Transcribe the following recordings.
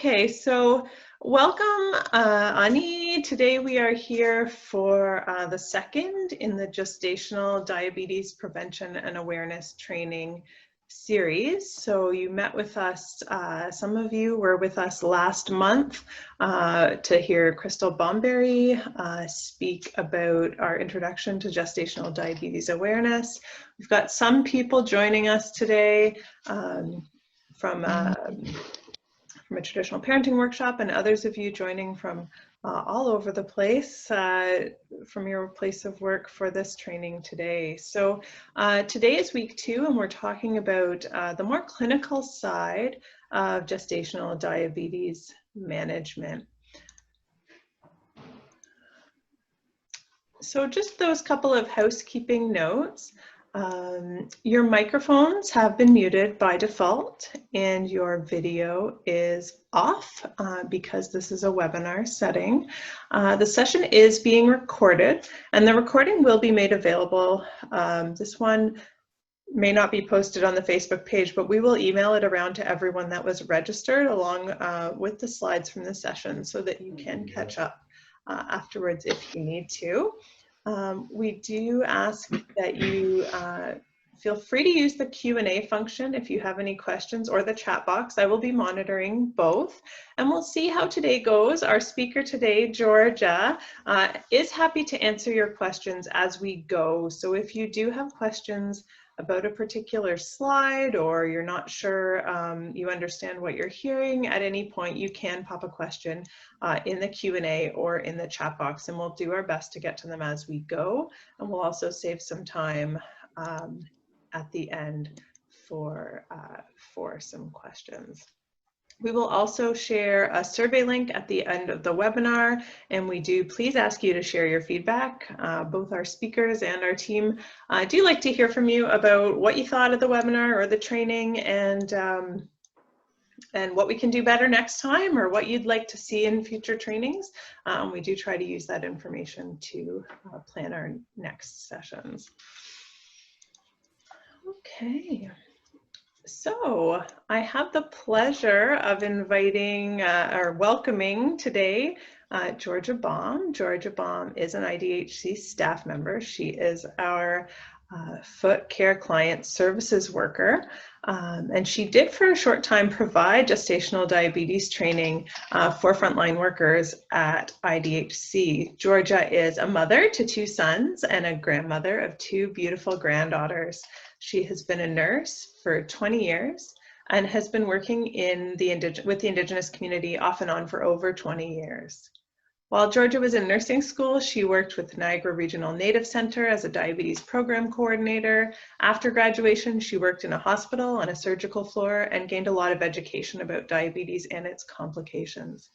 Okay, so welcome, Ani. Today we are here for the second in the Gestational Diabetes Prevention and Awareness Training series. So you met with us, some of you were with us last month to hear Crystal Baum speak about our introduction to gestational diabetes awareness. We've got some people joining us today from a traditional parenting workshop, and others of you joining from all over the place from your place of work for this training today. So today is week 2, and we're talking about the more clinical side of gestational diabetes management. So just those couple of housekeeping notes. Your microphones have been muted by default and your video is off because this is a webinar setting. The session is being recorded and the recording will be made available. This one may not be posted on the Facebook page, but we will email it around to everyone that was registered along with the slides from the session so that you can catch up afterwards if you need to. We do ask that you feel free to use the Q&A function if you have any questions, or the chat box. I will be monitoring both, and we'll see how today goes. Our speaker today, Georgia, is happy to answer your questions as we go. So if you do have questions about a particular slide, or you're not sure you understand what you're hearing, at any point you can pop a question in the Q&A or in the chat box, and we'll do our best to get to them as we go. And we'll also save some time at the end for some questions. We will also share a survey link at the end of the webinar, and we do please ask you to share your feedback. Both our speakers and our team do like to hear from you about what you thought of the webinar or the training, and what we can do better next time, or what you'd like to see in future trainings. We do try to use that information to plan our next sessions. Okay. So I have the pleasure of inviting or welcoming today Georgia Baum. Georgia Baum is an IDHC staff member. She is our foot care client services worker, and she did for a short time provide gestational diabetes training for frontline workers at IDHC. Georgia is a mother to 2 sons and a grandmother of 2 beautiful granddaughters. She has been a nurse for 20 years and has been working with the Indigenous community off and on for over 20 years. While Georgia was in nursing school, she worked with Niagara Regional Native Center as a diabetes program coordinator. After graduation, she worked in a hospital on a surgical floor and gained a lot of education about diabetes and its complications.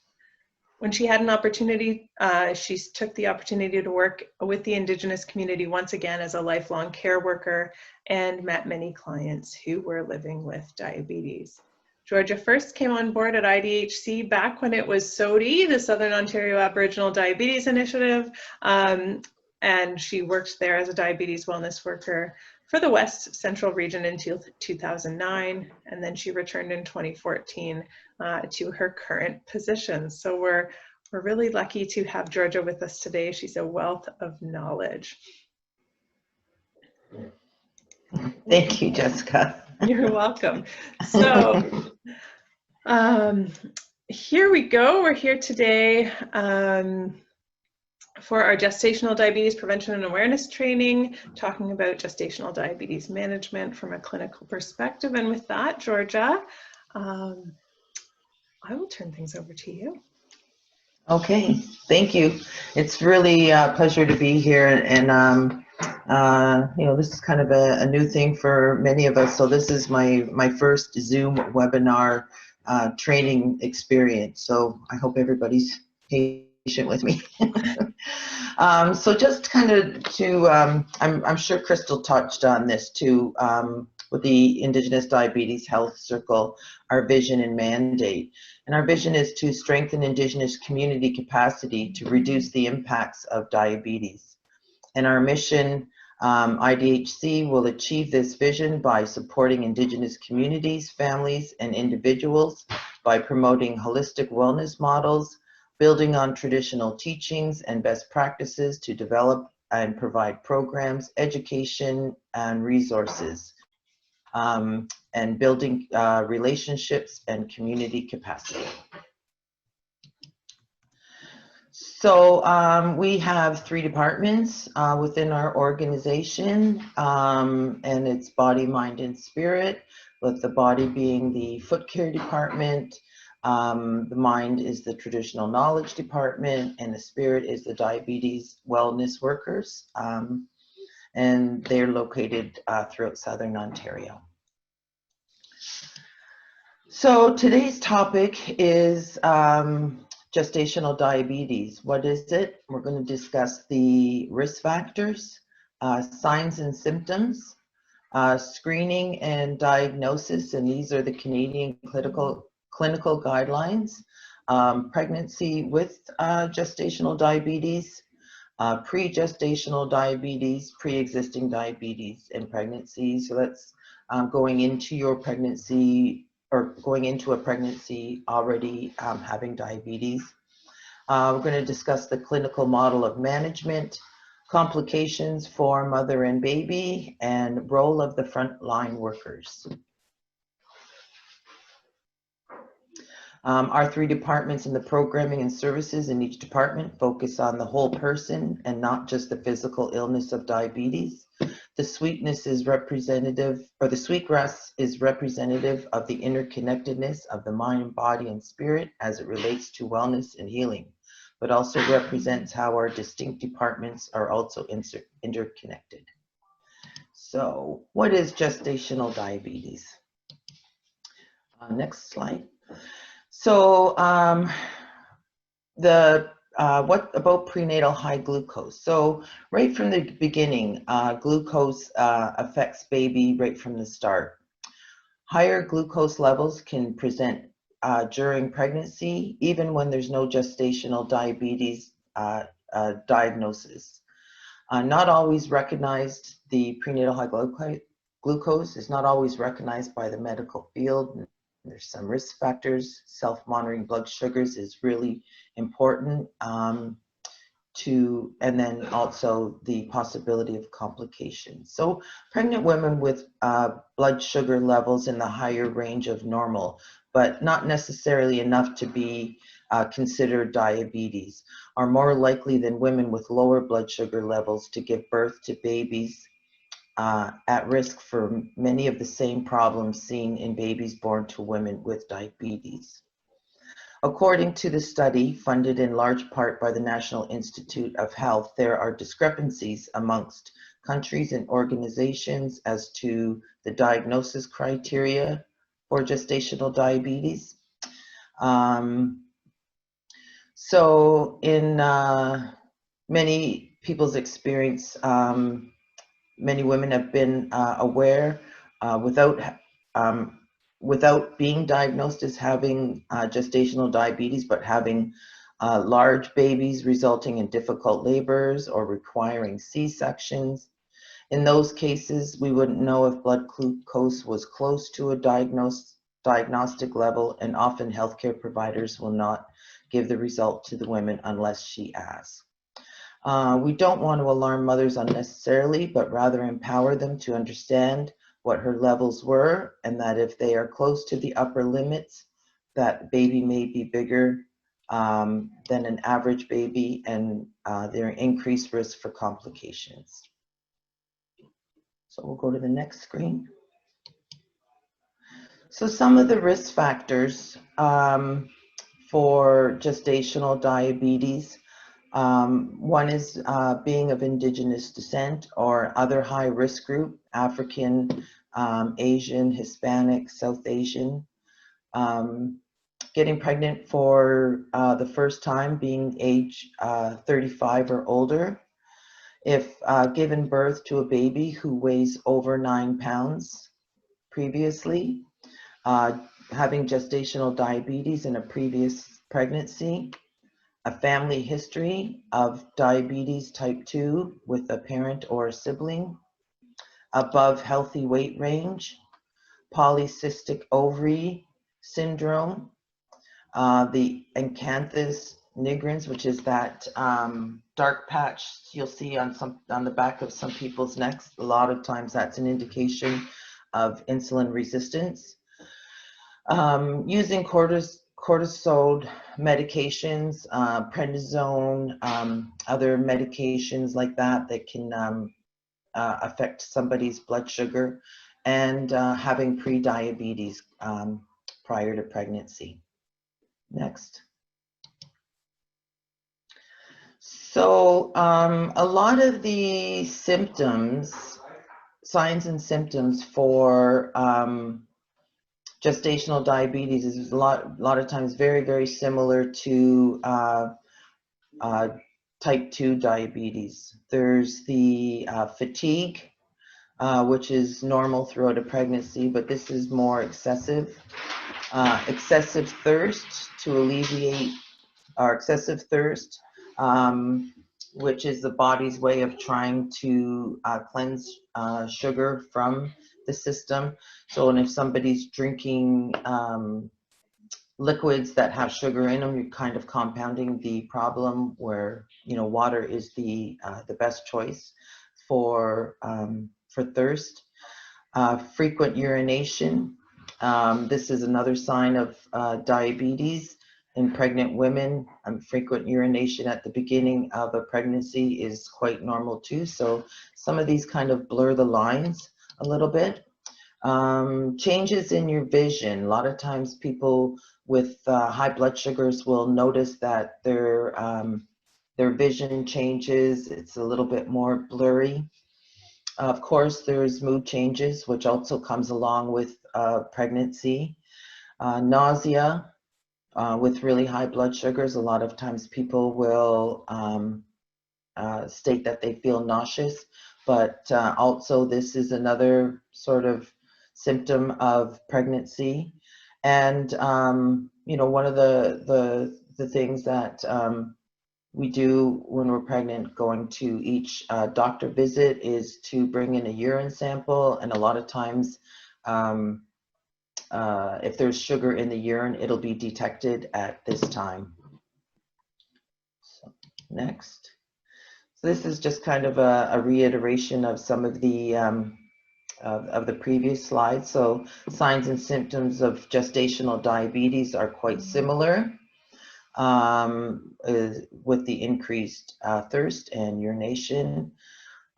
When she had an opportunity, she took the opportunity to work with the Indigenous community once again as a lifelong care worker, and met many clients who were living with diabetes. Georgia first came on board at IDHC back when it was SODI, the Southern Ontario Aboriginal Diabetes Initiative, and she worked there as a diabetes wellness worker for the West Central region until 2009, and then she returned in 2014 to her current position. So we're really lucky to have Georgia with us today. She's a wealth of knowledge. Thank you, Jessica. You're welcome. So here we go. We're here today for our gestational diabetes prevention and awareness training, talking about gestational diabetes management from a clinical perspective. And with that, Georgia, I will turn things over to you. Okay, thank you. It's really a pleasure to be here, and you know, this is kind of a new thing for many of us. So this is my first Zoom webinar training experience. So I hope everybody's patient with me. So just kind of to, I'm sure Crystal touched on this too, with the Indigenous Diabetes Health Circle, our vision and mandate. And our vision is to strengthen Indigenous community capacity to reduce the impacts of diabetes. And our mission, IDHC will achieve this vision by supporting Indigenous communities, families, and individuals by promoting holistic wellness models, building on traditional teachings and best practices to develop and provide programs, education, and resources, and building relationships and community capacity. So we have 3 departments within our organization, and it's body, mind, and spirit, with the body being the foot care department, the mind is the traditional knowledge department, and the spirit is the diabetes wellness workers, and they're located throughout Southern Ontario. So today's topic is gestational diabetes. What is it? We're going to discuss the risk factors, signs and symptoms, screening and diagnosis, and these are the Canadian clinical guidelines, pregnancy with gestational diabetes, pre-gestational diabetes, pre-existing diabetes, and pregnancy. So that's going into your pregnancy, or going into a pregnancy already having diabetes. We're going to discuss the clinical model of management, complications for mother and baby, and role of the frontline workers. Our 3 departments in the programming and services in each department focus on the whole person and not just the physical illness of diabetes. The sweetness is representative, or the sweetgrass is representative of the interconnectedness of the mind, body, and spirit as it relates to wellness and healing, but also represents how our distinct departments are also interconnected. So, what is gestational diabetes? Next slide. So, what about prenatal high glucose? So right from the beginning, glucose affects baby right from the start. Higher glucose levels can present during pregnancy, even when there's no gestational diabetes diagnosis. Not always recognized, the prenatal high glucose is not always recognized by the medical field. There's some risk factors. Self-monitoring blood sugars is really important, and then also the possibility of complications. So pregnant women with blood sugar levels in the higher range of normal, but not necessarily enough to be considered diabetes, are more likely than women with lower blood sugar levels to give birth to babies at risk for many of the same problems seen in babies born to women with diabetes. According to the study, funded in large part by the National Institute of Health, there are discrepancies amongst countries and organizations as to the diagnosis criteria for gestational diabetes. So in many people's experience, many women have been aware without being diagnosed as having gestational diabetes, but having large babies resulting in difficult labors or requiring C-sections. In those cases, we wouldn't know if blood glucose was close to a diagnostic level, and often healthcare providers will not give the result to the women unless she asks. We don't want to alarm mothers unnecessarily, but rather empower them to understand what her levels were, and that if they are close to the upper limits, that baby may be bigger than an average baby, and there are increased risk for complications. So we'll go to the next screen. So some of the risk factors for gestational diabetes. One is being of Indigenous descent or other high risk group, African, Asian, Hispanic, South Asian. Getting pregnant for the first time, being age 35 or older. If given birth to a baby who weighs over 9 pounds previously, having gestational diabetes in a previous pregnancy, a family history of diabetes type 2 with a parent or a sibling, above healthy weight range, polycystic ovary syndrome, The Acanthus nigrans, which is that dark patch you'll see on the back of some people's necks. A lot of times that's an indication of insulin resistance. Using cortisol medications, prednisone, other medications like that that can affect somebody's blood sugar, and having pre-diabetes prior to pregnancy. Next. So a lot of the symptoms, signs and symptoms for gestational diabetes is a lot of times very, very similar to type 2 diabetes. There's the fatigue, which is normal throughout a pregnancy, but this is more excessive. Excessive thirst to alleviate, or excessive thirst, which is the body's way of trying to cleanse sugar from the system. So, and if somebody's drinking liquids that have sugar in them, you're kind of compounding the problem, where, you know, water is the best choice for thirst. Frequent urination. This is another sign of diabetes in pregnant women. Frequent urination at the beginning of a pregnancy is quite normal too. So some of these kind of blur the lines a little bit. Changes in your vision. A lot of times people with high blood sugars will notice that their vision changes. It's a little bit more blurry. Of course, there's mood changes, which also comes along with pregnancy. Nausea. With really high blood sugars, a lot of times people will state that they feel nauseous, but also this is another sort of symptom of pregnancy. And you know, one of the things that we do when we're pregnant, going to each doctor visit, is to bring in a urine sample, and a lot of times if there's sugar in the urine, it'll be detected at this time. So, next. So this is just kind of a reiteration of some of the previous slides. So signs and symptoms of gestational diabetes are quite similar, with the increased thirst and urination.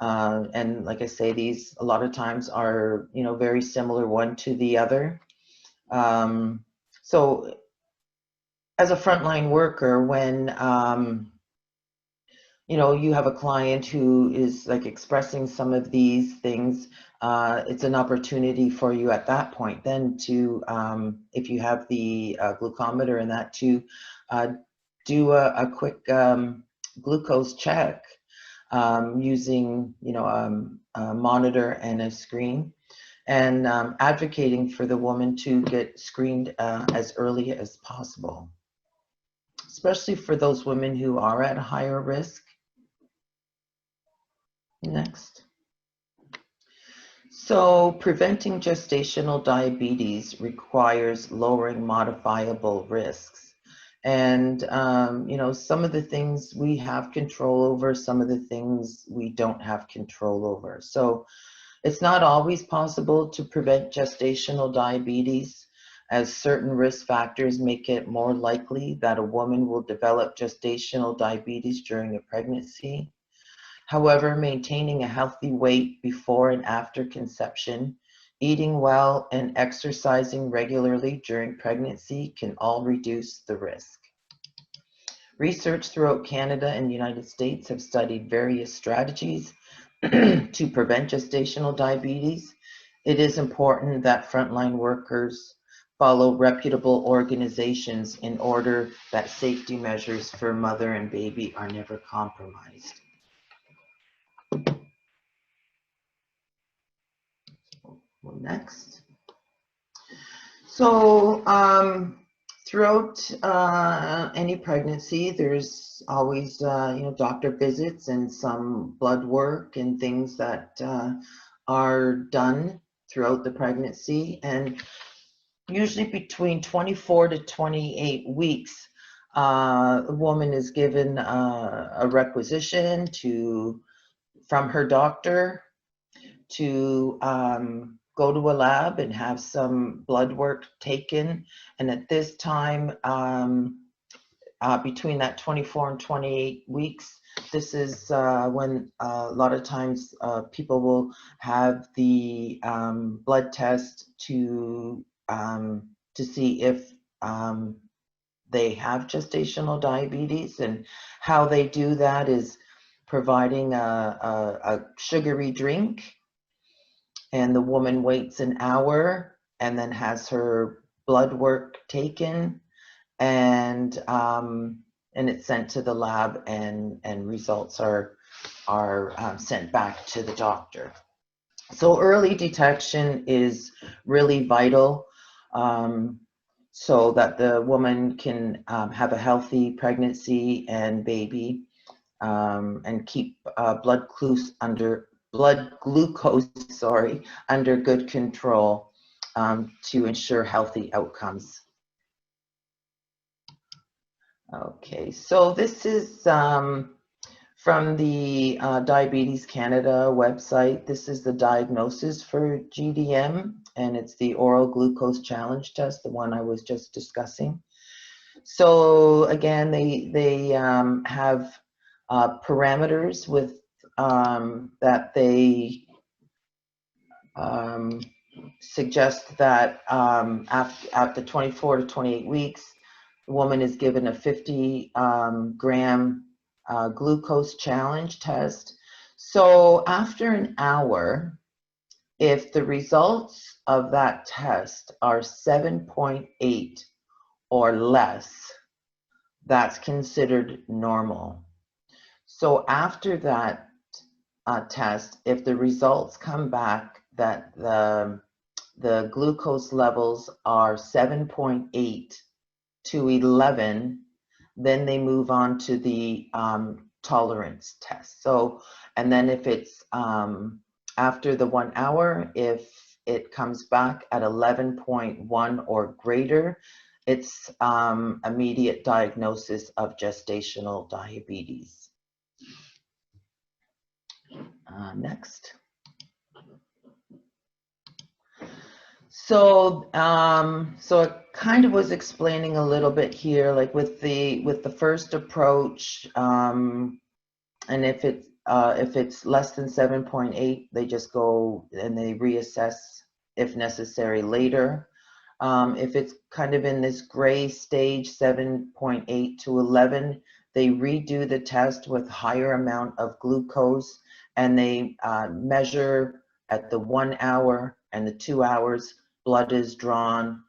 And like I say, these a lot of times are, you know, very similar one to the other. So as a frontline worker, when you know, you have a client who is like expressing some of these things, it's an opportunity for you at that point then to, if you have the glucometer and that, to do a quick glucose check using, you know, a monitor and a screen, and advocating for the woman to get screened as early as possible, especially for those women who are at a higher risk. Next. So preventing gestational diabetes requires lowering modifiable risks. And, you know, some of the things we have control over, some of the things we don't have control over. So it's not always possible to prevent gestational diabetes, as certain risk factors make it more likely that a woman will develop gestational diabetes during a pregnancy. However, maintaining a healthy weight before and after conception, eating well, and exercising regularly during pregnancy can all reduce the risk. Research throughout Canada and the United States have studied various strategies to prevent gestational diabetes. It is important that frontline workers follow reputable organizations in order that safety measures for mother and baby are never compromised. Next. So throughout any pregnancy, there's always you know, doctor visits and some blood work and things that are done throughout the pregnancy. And usually between 24 to 28 weeks, a woman is given a requisition from her doctor to go to a lab and have some blood work taken. And at this time, between that 24 and 28 weeks, this is when a lot of times people will have the blood test to see if they have gestational diabetes. And how they do that is providing a sugary drink, and the woman waits an hour and then has her blood work taken, and it's sent to the lab, and results are sent back to the doctor. So early detection is really vital, so that the woman can have a healthy pregnancy and baby, and keep blood glucose under good control, to ensure healthy outcomes. Okay, so this is from the Diabetes Canada website. This is the diagnosis for GDM, and it's the oral glucose challenge test, the one I was just discussing. So again, they have parameters with that they suggest that after 24 to 28 weeks, the woman is given a 50 gram glucose challenge test. So after an hour, if the results of that test are 7.8 or less, that's considered normal. So after that test, if the results come back that the glucose levels are 7.8 to 11, then they move on to the tolerance test. So, and then if it's after the 1 hour, if it comes back at 11.1 or greater, it's immediate diagnosis of gestational diabetes. Next. So, so it kind of was explaining a little bit here, like with the first approach, and if it's less than 7.8, they just go and they reassess if necessary later. If it's kind of in this gray stage, 7.8 to 11, they redo the test with higher amount of glucose, and they measure at the 1 hour and the 2 hours. Blood is drawn.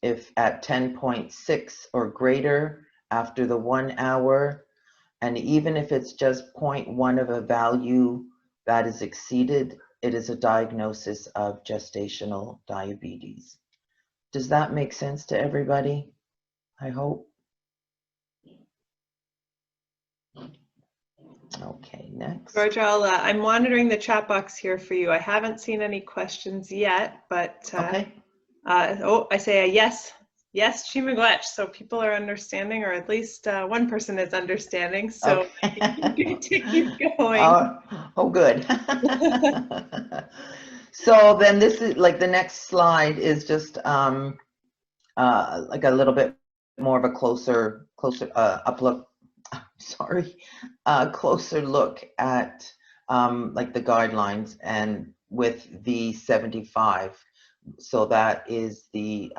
If at 10.6 or greater after the 1 hour, and even if it's just 0.1 of a value that is exceeded, it is a diagnosis of gestational diabetes. Does that make sense to everybody? I hope. Okay, next. Georgia, I'm monitoring the chat box here for you. I haven't seen any questions yet, but okay. Oh, I say a yes. Yes, Chimagwech. So people are understanding, or at least one person is understanding. So okay. you to keep going. Oh, good. So then this is like the next slide is just like a little bit more of a closer closer look at like the guidelines, and with the 75. So that is the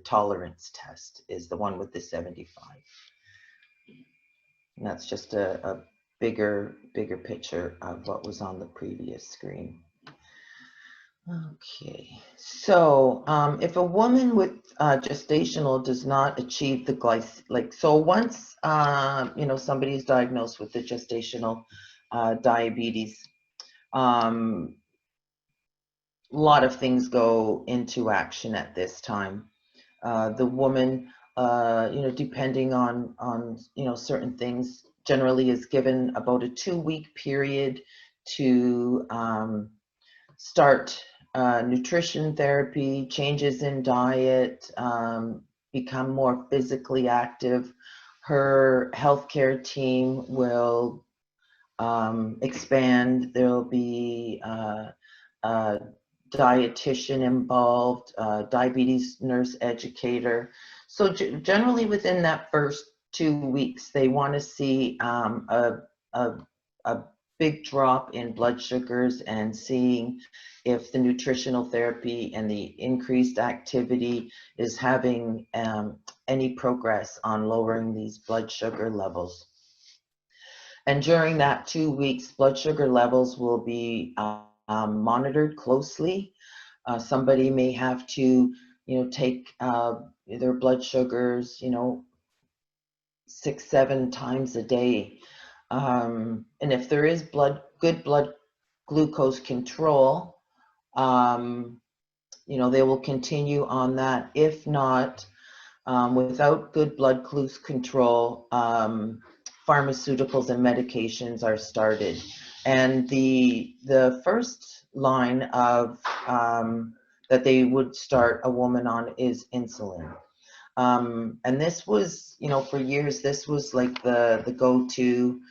tolerance test is the one with the 75. And that's just a bigger picture of what was on the previous screen. Okay, so if a woman with gestational does not achieve the so once you know, somebody is diagnosed with the gestational diabetes, a lot of things go into action at this time. The woman, you know, depending on you know, certain things, generally is given about a 2-week period to start nutrition therapy, changes in diet, become more physically active. Her healthcare team will expand. There'll be a dietitian involved, diabetes nurse educator. So generally within that first 2 weeks, they want to see a big drop in blood sugars and seeing if the nutritional therapy and the increased activity is having any progress on lowering these blood sugar levels. And during that 2 weeks, blood sugar levels will be monitored closely. Somebody may have to, take their blood sugars, 6, 7 times a day. And if there is good blood glucose control, they will continue on that. If not, without good blood glucose control, pharmaceuticals and medications are started. And the first line of that they would start a woman on is insulin. And this was, for years, this was like the go-to.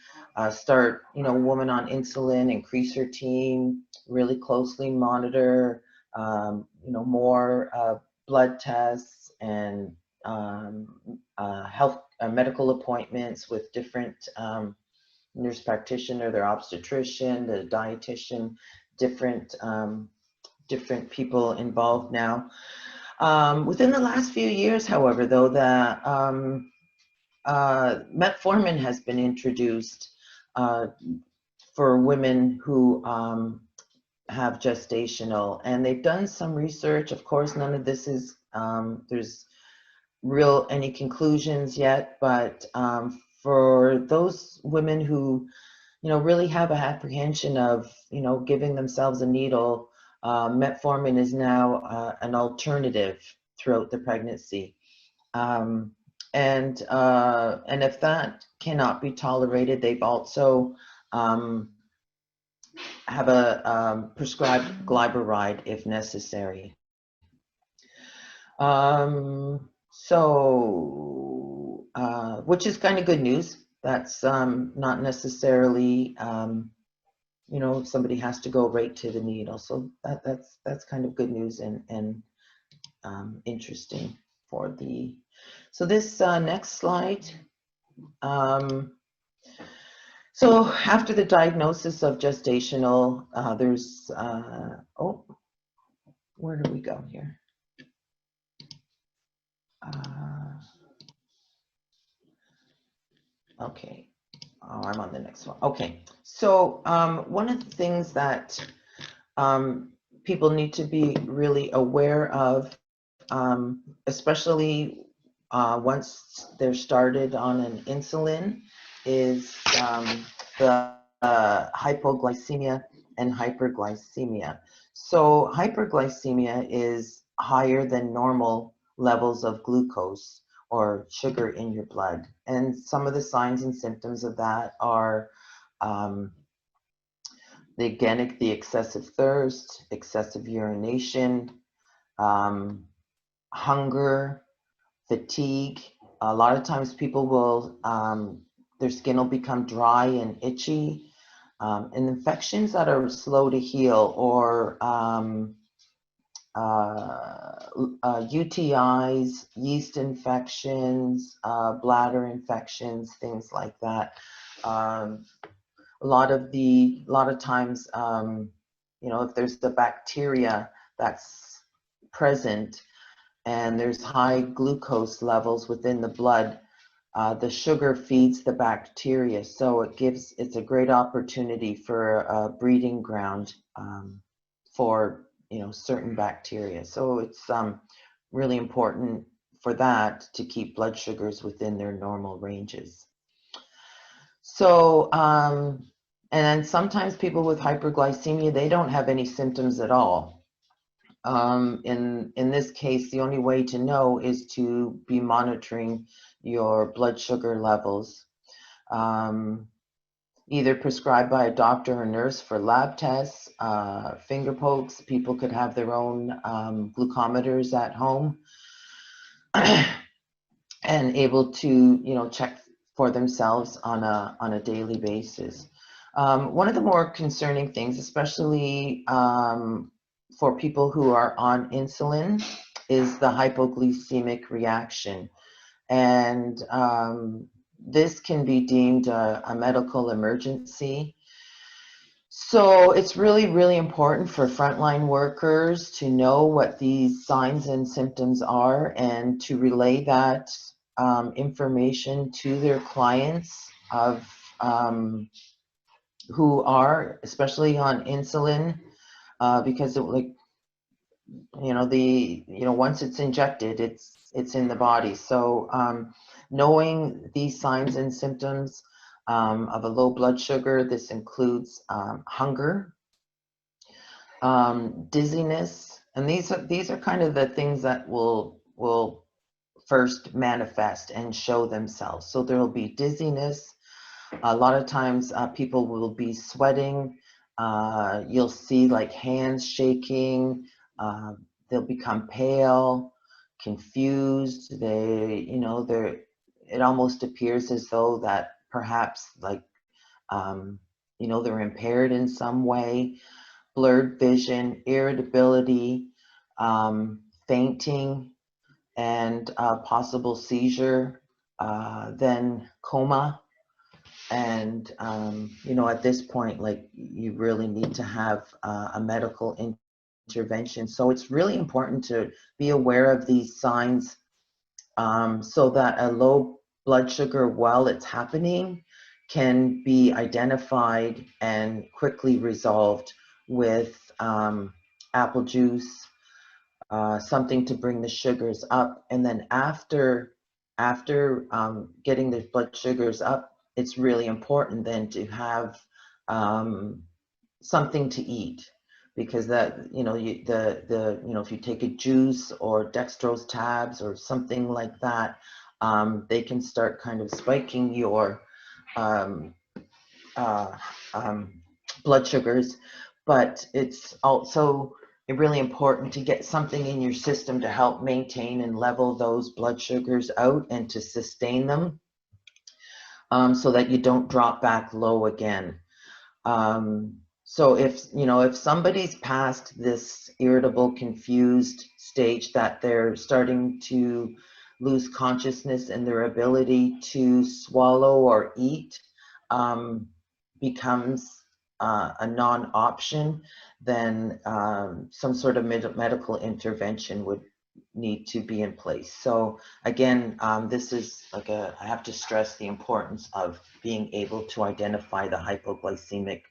Start, woman on insulin, increase her team, really closely monitor, more blood tests and health medical appointments with different nurse practitioner, their obstetrician, the dietitian, different people involved now. Within the last few years, however, though, the Metformin has been introduced for women who have gestational, and they've done some research. Of course, none of this is there's any conclusions yet, but for those women who really have a apprehension of giving themselves a needle, metformin is now an alternative throughout the pregnancy. And if that cannot be tolerated, they've also have a prescribed glyburide if necessary. Which is kind of good news. That's not necessarily, somebody has to go right to the needle. So that's kind of good news and interesting for the. So this next slide. So after the diagnosis of gestational, there's, where do we go here? Okay, I'm on the next one. Okay, so one of the things that people need to be really aware of, especially once they're started on an insulin, is the hypoglycemia and hyperglycemia. So hyperglycemia is higher than normal levels of glucose or sugar in your blood. And some of the signs and symptoms of that are the excessive thirst, excessive urination, hunger, fatigue. A lot of times people will, their skin will become dry and itchy, and infections that are slow to heal, or UTIs, yeast infections, bladder infections, things like that. A lot of times, if there's the bacteria that's present and there's high glucose levels within the blood, the sugar feeds the bacteria, so it's a great opportunity for a breeding ground for certain bacteria. So it's really important for that to keep blood sugars within their normal ranges. So and sometimes people with hyperglycemia, they don't have any symptoms at all. In this case, the only way to know is to be monitoring your blood sugar levels. either prescribed by a doctor or nurse for lab tests, finger pokes. People could have their own glucometers at home and able to, check for themselves on a daily basis. One of the more concerning things, especially for people who are on insulin, is the hypoglycemic reaction. And this can be deemed a medical emergency. So it's really, really important for frontline workers to know what these signs and symptoms are and to relay that information to their clients of who are especially on insulin, because it, like, once it's injected, it's in the body. So knowing these signs and symptoms of a low blood sugar, this includes hunger, dizziness, and these are kind of the things that will first manifest and show themselves. So there will be dizziness. A lot of times people will be sweating. You'll see like hands shaking. They'll become pale, confused. It almost appears as though that perhaps like, they're impaired in some way. Blurred vision, irritability, fainting, and possible seizure, then coma. And, at this point, like, you really need to have a medical intervention. So it's really important to be aware of these signs so that a low blood sugar, while it's happening, can be identified and quickly resolved with apple juice, something to bring the sugars up. And then after getting the blood sugars up, it's really important then to have something to eat, because that, if you take a juice or dextrose tabs or something like that, they can start kind of spiking your blood sugars. But it's also really important to get something in your system to help maintain and level those blood sugars out and to sustain them, so that you don't drop back low again. So if somebody's past this irritable, confused stage, that they're starting to lose consciousness and their ability to swallow or eat becomes a non-option, then some sort of medical intervention would need to be in place. So again, this is like I have to stress the importance of being able to identify the hypoglycemic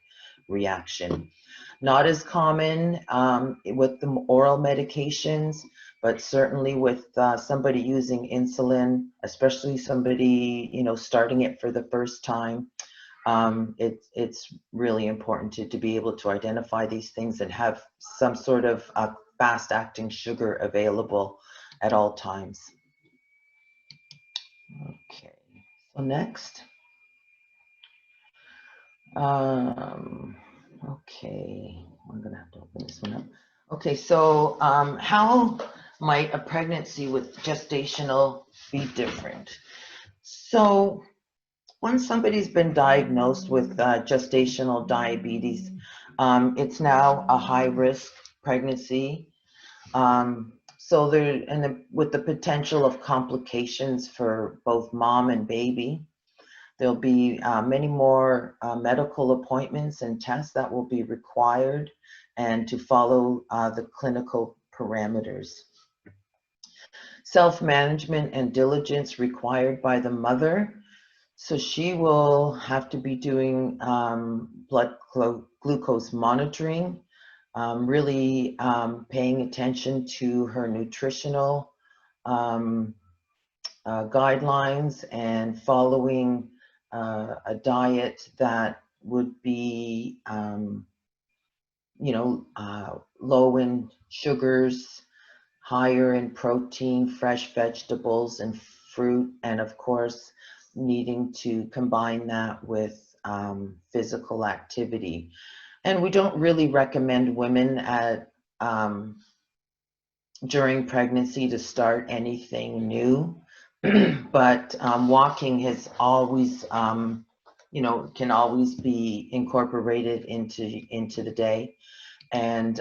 reaction. Not as common with the oral medications, but certainly with somebody using insulin, especially somebody starting it for the first time. It's really important to be able to identify these things and have some sort of fast-acting sugar available at all times. Okay, so next. Okay, I'm gonna have to open this one up. Okay, so how might a pregnancy with gestational be different? So once somebody's been diagnosed with gestational diabetes, it's now a high-risk pregnancy. So with the potential of complications for both mom and baby. There'll be many more medical appointments and tests that will be required, and to follow the clinical parameters. Self-management and diligence required by the mother. So she will have to be doing blood glucose monitoring, really paying attention to her nutritional guidelines and following a diet that would be, low in sugars, higher in protein, fresh vegetables and fruit, and of course, needing to combine that with physical activity. And we don't really recommend women at during pregnancy to start anything new, but walking has always, you know, can always be incorporated into the day. And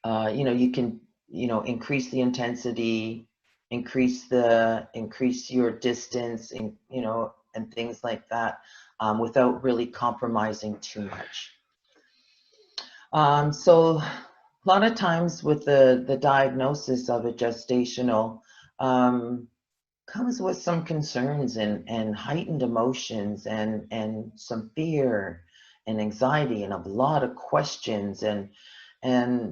you know, you can, you know, increase the intensity, increase your distance, and you know, and things like that, without really compromising too much. So a lot of times with the diagnosis of a gestational, comes with some concerns and heightened emotions and some fear and anxiety and a lot of questions and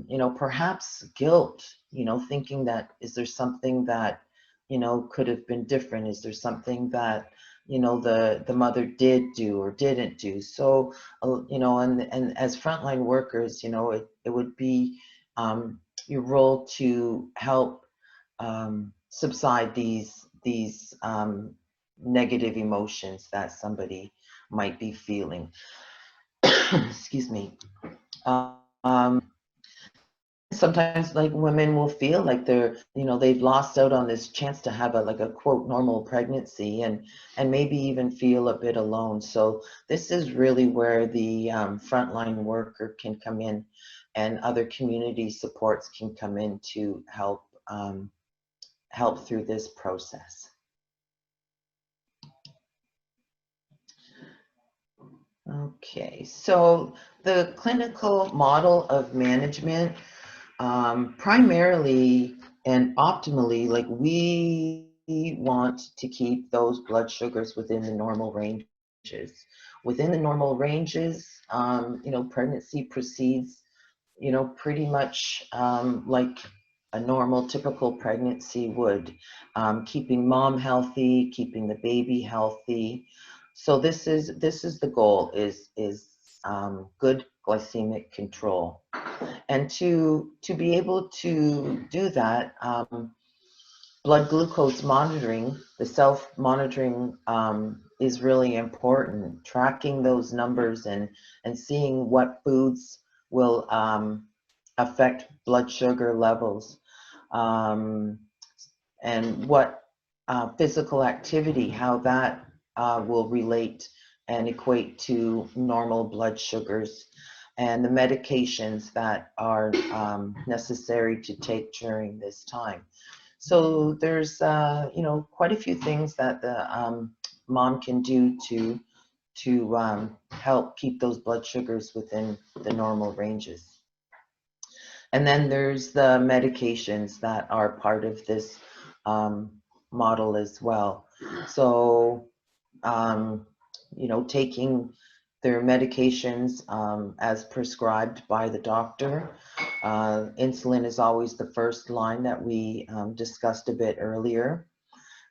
you know, perhaps guilt, you know, thinking that, is there something that, you know, could have been different? Is there something that, you know, the mother did do or didn't do? So you know, and as frontline workers, you know, it would be your role to help subside these negative emotions that somebody might be feeling. Excuse me. Um, Sometimes like women will feel like they're, you know, they've lost out on this chance to have a, like a quote normal pregnancy, and maybe even feel a bit alone. So this is really where the frontline worker can come in, and other community supports can come in to help help through this process. Okay, so the clinical model of management, primarily and optimally, like we want to keep those blood sugars within the normal ranges. Within the normal ranges, you know, pregnancy proceeds, you know, pretty much like a normal, typical pregnancy would, keeping mom healthy, keeping the baby healthy. So this is the goal, is good glycemic control. And to be able to do that, blood glucose monitoring, the self-monitoring, is really important. Tracking those numbers and seeing what foods will affect blood sugar levels, and what physical activity, how that will relate and equate to normal blood sugars, and the medications that are necessary to take during this time. So there's, you know, quite a few things that the mom can do to help keep those blood sugars within the normal ranges. And then there's the medications that are part of this model as well. So, you know, taking their medications as prescribed by the doctor. Insulin is always the first line that we discussed a bit earlier.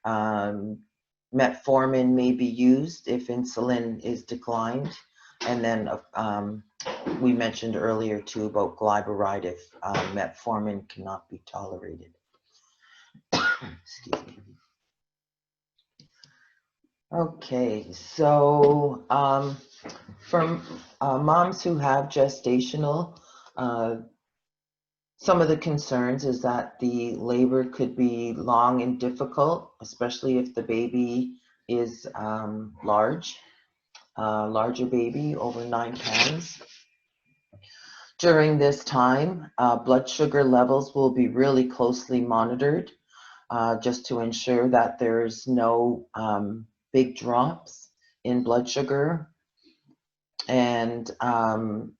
Metformin may be used if insulin is declined. And then we mentioned earlier too about glyburide if metformin cannot be tolerated. Excuse me. Okay, so from moms who have gestational, some of the concerns is that the labor could be long and difficult, especially if the baby is larger baby, over 9 pounds. During this time, blood sugar levels will be really closely monitored, just to ensure that there's no big drops in blood sugar. And an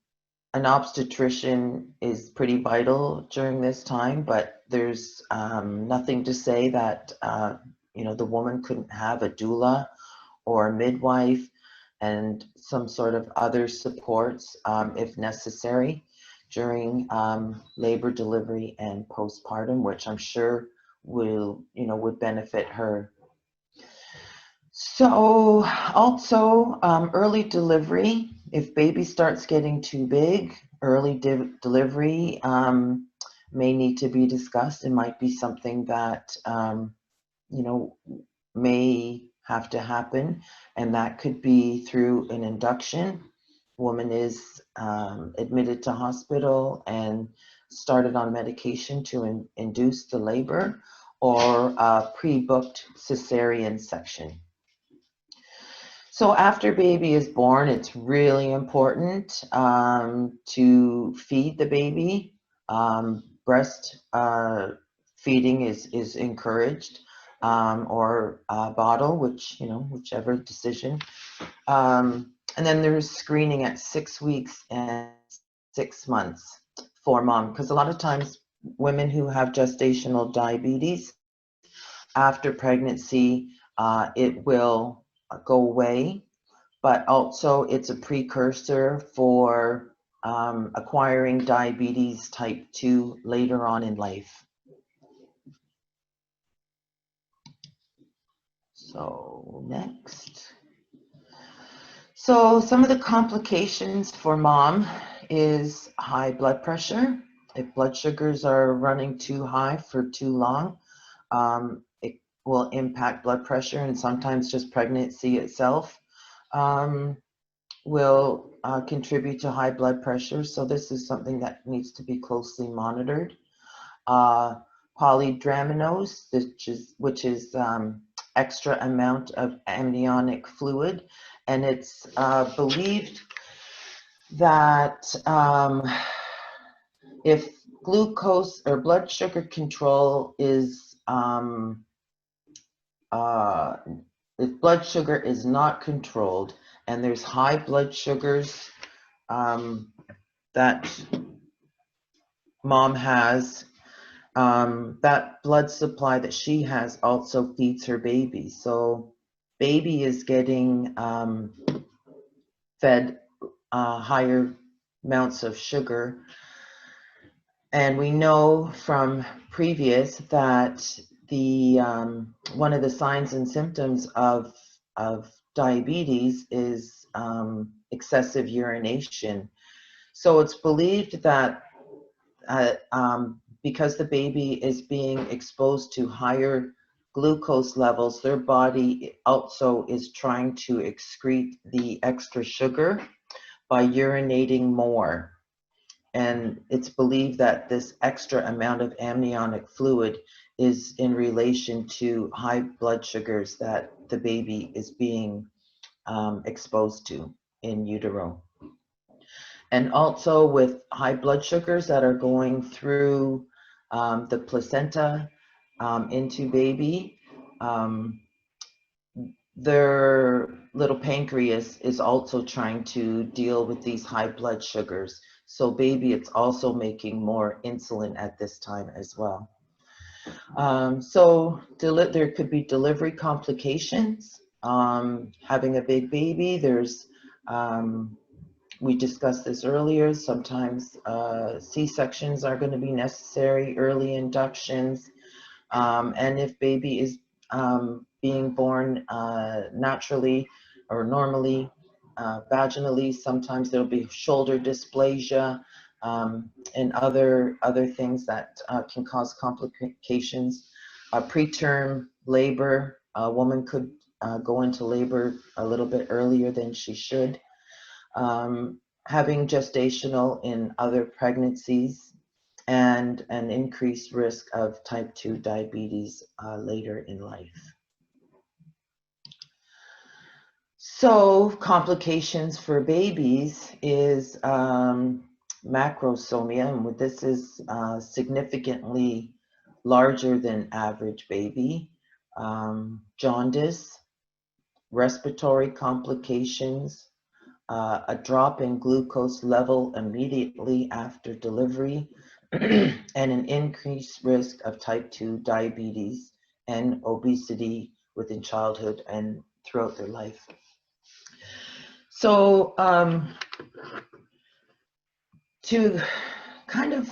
obstetrician is pretty vital during this time, but there's nothing to say that you know, the woman couldn't have a doula or a midwife and some sort of other supports if necessary during labor, delivery, and postpartum, which I'm sure will, you know, would benefit her. So also early delivery, if baby starts getting too big, early delivery may need to be discussed. It might be something that you know, may have to happen, and that could be through an induction. Woman is admitted to hospital and started on medication to induce the labor, or a pre-booked cesarean section. So after baby is born, it's really important to feed the baby. Breast feeding is encouraged, or bottle, whichever decision. And then there's screening at 6 weeks and 6 months for mom, because a lot of times women who have gestational diabetes, after pregnancy, it will go away, but also it's a precursor for acquiring diabetes type 2 later on in life. So next. So some of the complications for mom is high blood pressure. If blood sugars are running too high for too long, it will impact blood pressure, and sometimes just pregnancy itself will contribute to high blood pressure. So this is something that needs to be closely monitored. Polydramnose, which is extra amount of amniotic fluid, and it's believed that if glucose or blood sugar control is if blood sugar is not controlled and there's high blood sugars that mom has, that blood supply that she has also feeds her baby. So baby is getting fed higher amounts of sugar. And we know from previous that the one of the signs and symptoms of diabetes is excessive urination. So it's believed that because the baby is being exposed to higher glucose levels, their body also is trying to excrete the extra sugar by urinating more. And it's believed that this extra amount of amniotic fluid is in relation to high blood sugars that the baby is being exposed to in utero. And also with high blood sugars that are going through the placenta into baby, their little pancreas is also trying to deal with these high blood sugars. So baby, it's also making more insulin at this time as well. So there could be delivery complications. Having a big baby, there's we discussed this earlier, sometimes C-sections are going to be necessary, early inductions, and if baby is being born naturally or normally vaginally, sometimes there'll be shoulder dysplasia and other things that can cause complications. Preterm labor, a woman could go into labor a little bit earlier than she should. Having gestational in other pregnancies, and an increased risk of type 2 diabetes later in life. So complications for babies is macrosomia, and this is significantly larger than average baby. Jaundice, respiratory complications, a drop in glucose level immediately after delivery, and an increased risk of type 2 diabetes and obesity within childhood and throughout their life. So to kind of,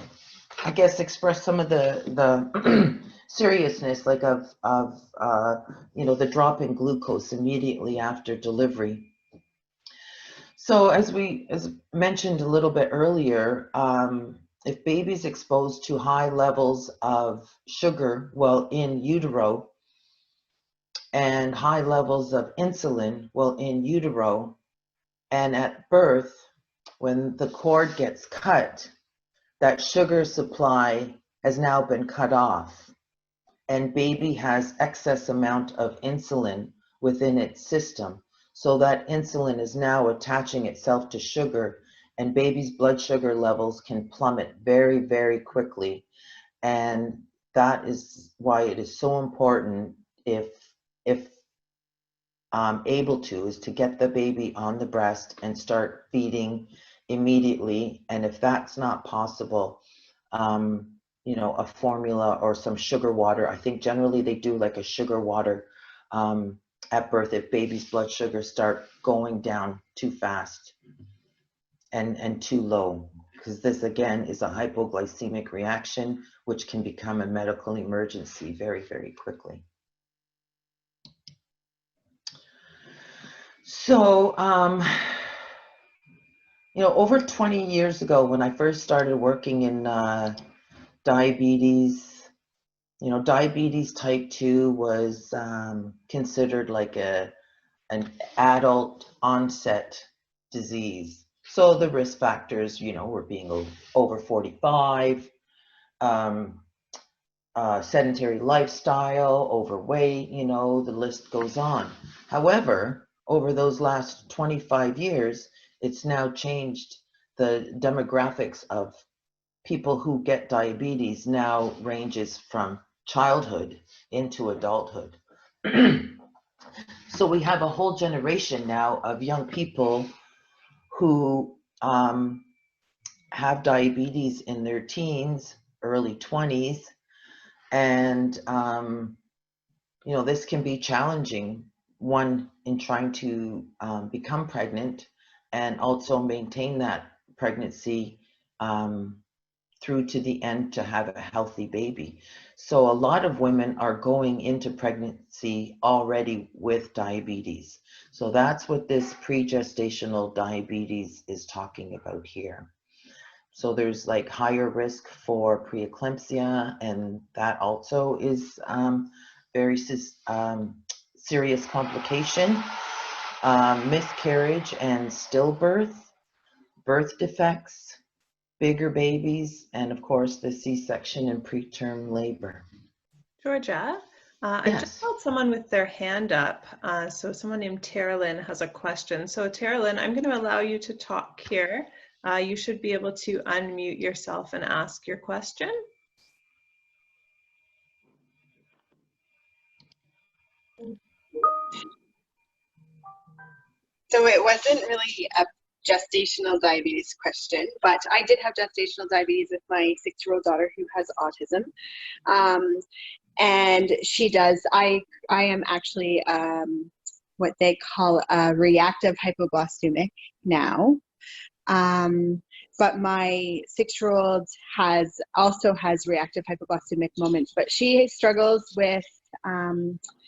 I guess, express some of the seriousness, like of the drop in glucose immediately after delivery. So as mentioned a little bit earlier, if baby's exposed to high levels of sugar while in utero, and high levels of insulin, well, in utero and at birth, when the cord gets cut, that sugar supply has now been cut off, and baby has excess amount of insulin within its system. So that insulin is now attaching itself to sugar, and baby's blood sugar levels can plummet very, very quickly. And that is why it is so important, if able to, is to get the baby on the breast and start feeding immediately. And if that's not possible, you know, a formula or some sugar water. I think generally they do like a sugar water at birth if baby's blood sugars start going down too fast and too low, because this again is a hypoglycemic reaction which can become a medical emergency very, very quickly. So, you know, over 20 years ago, when I first started working in diabetes, you know, diabetes type 2 was considered like an adult onset disease. So the risk factors, you know, were being over 45, sedentary lifestyle, overweight, you know, the list goes on. However, over those last 25 years, it's now changed. The demographics of people who get diabetes now ranges from childhood into adulthood. So we have a whole generation now of young people who have diabetes in their teens, early 20s, and you know, this can be challenging, one, in trying to become pregnant and also maintain that pregnancy through to the end to have a healthy baby. So a lot of women are going into pregnancy already with diabetes. So that's what this pregestational diabetes is talking about here. So there's like higher risk for preeclampsia, and that also is very serious complication, miscarriage and stillbirth, birth defects, bigger babies, and of course the C-section and preterm labor. Georgia, I Yes. just saw someone with their hand up. So someone named Teralyn has a question. So Teralyn, I'm going to allow you to talk here. You should be able to unmute yourself and ask your question. So it wasn't really a gestational diabetes question, but I did have gestational diabetes with my 6-year-old daughter who has autism. And she does, I am actually what they call a reactive hypoglycemic now. But my 6-year-old also has reactive hypoglycemic moments, but she struggles with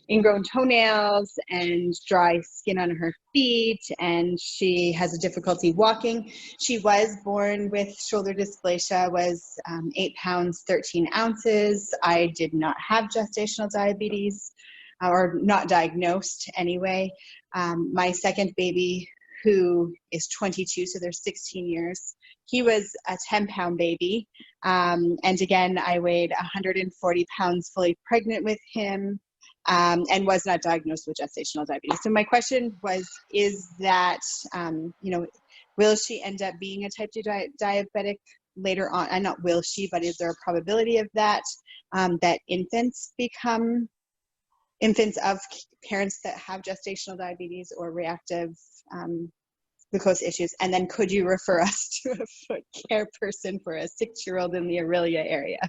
ingrown toenails and dry skin on her feet, and she has a difficulty walking. She was born with shoulder dysplasia, was 8 pounds, 13 ounces. I did not have gestational diabetes, or not diagnosed anyway. My second baby, who is 22, so there's 16 years, he was a 10-pound baby. And again, I weighed 140 pounds fully pregnant with him. And was not diagnosed with gestational diabetes. So my question was, is that, you know, will she end up being a type 2 diabetic later on? And not will she, but is there a probability of that, that infants of parents that have gestational diabetes or reactive glucose issues? And then could you refer us to a foot care person for a 6-year-old in the Aurelia area?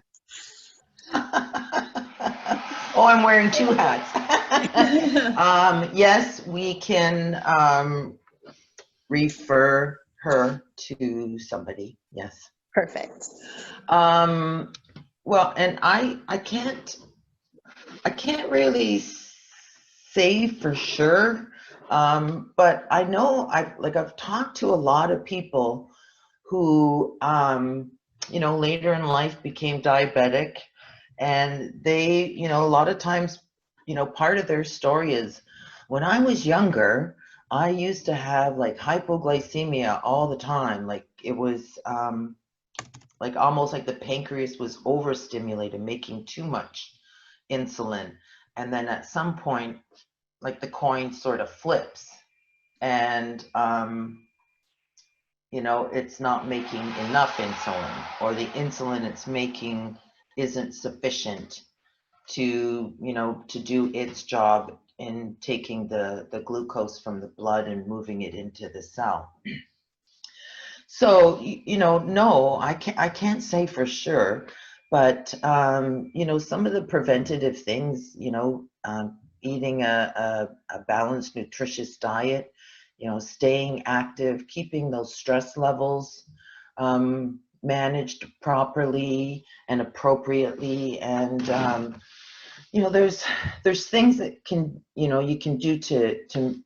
Oh, I'm wearing 2 hats. Yes, we can refer her to somebody. Yes. Perfect. Well, and I can't really say for sure, but I know I've talked to a lot of people who you know, later in life became diabetic. And they, you know, a lot of times you know, part of their story is when I was younger, I used to have like hypoglycemia all the time. Like it was like almost like the pancreas was overstimulated, making too much insulin. And then at some point, like the coin sort of flips and, you know, it's not making enough insulin, or the insulin it's making isn't sufficient to, you know, to do its job in taking the glucose from the blood and moving it into the cell. So, you know, no, I can't say for sure, but, you know, some of the preventative things, you know, eating a balanced, nutritious diet, you know, staying active, keeping those stress levels managed properly and appropriately. And, you know, there's things that can, you know, you can do to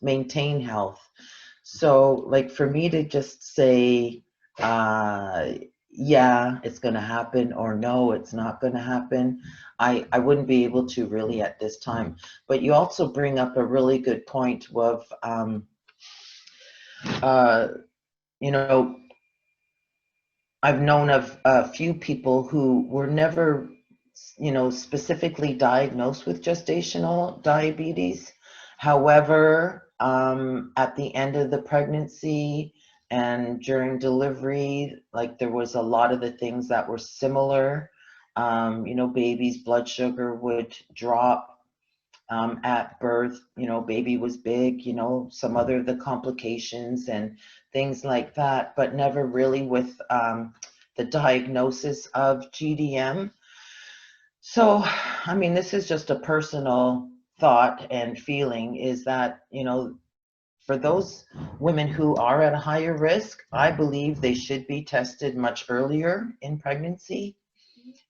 maintain health. So like for me to just say, yeah, it's going to happen, or no, it's not going to happen, I wouldn't be able to really at this time. But you also bring up a really good point of, you know, I've known of a few people who were never, you know, specifically diagnosed with gestational diabetes. However, at the end of the pregnancy and during delivery, like there was a lot of the things that were similar. You know, baby's blood sugar would drop at birth, you know, baby was big, you know, some other of the complications and things like that, but never really with the diagnosis of GDM. So, I mean, this is just a personal thought and feeling, is that, you know, for those women who are at a higher risk, I believe they should be tested much earlier in pregnancy.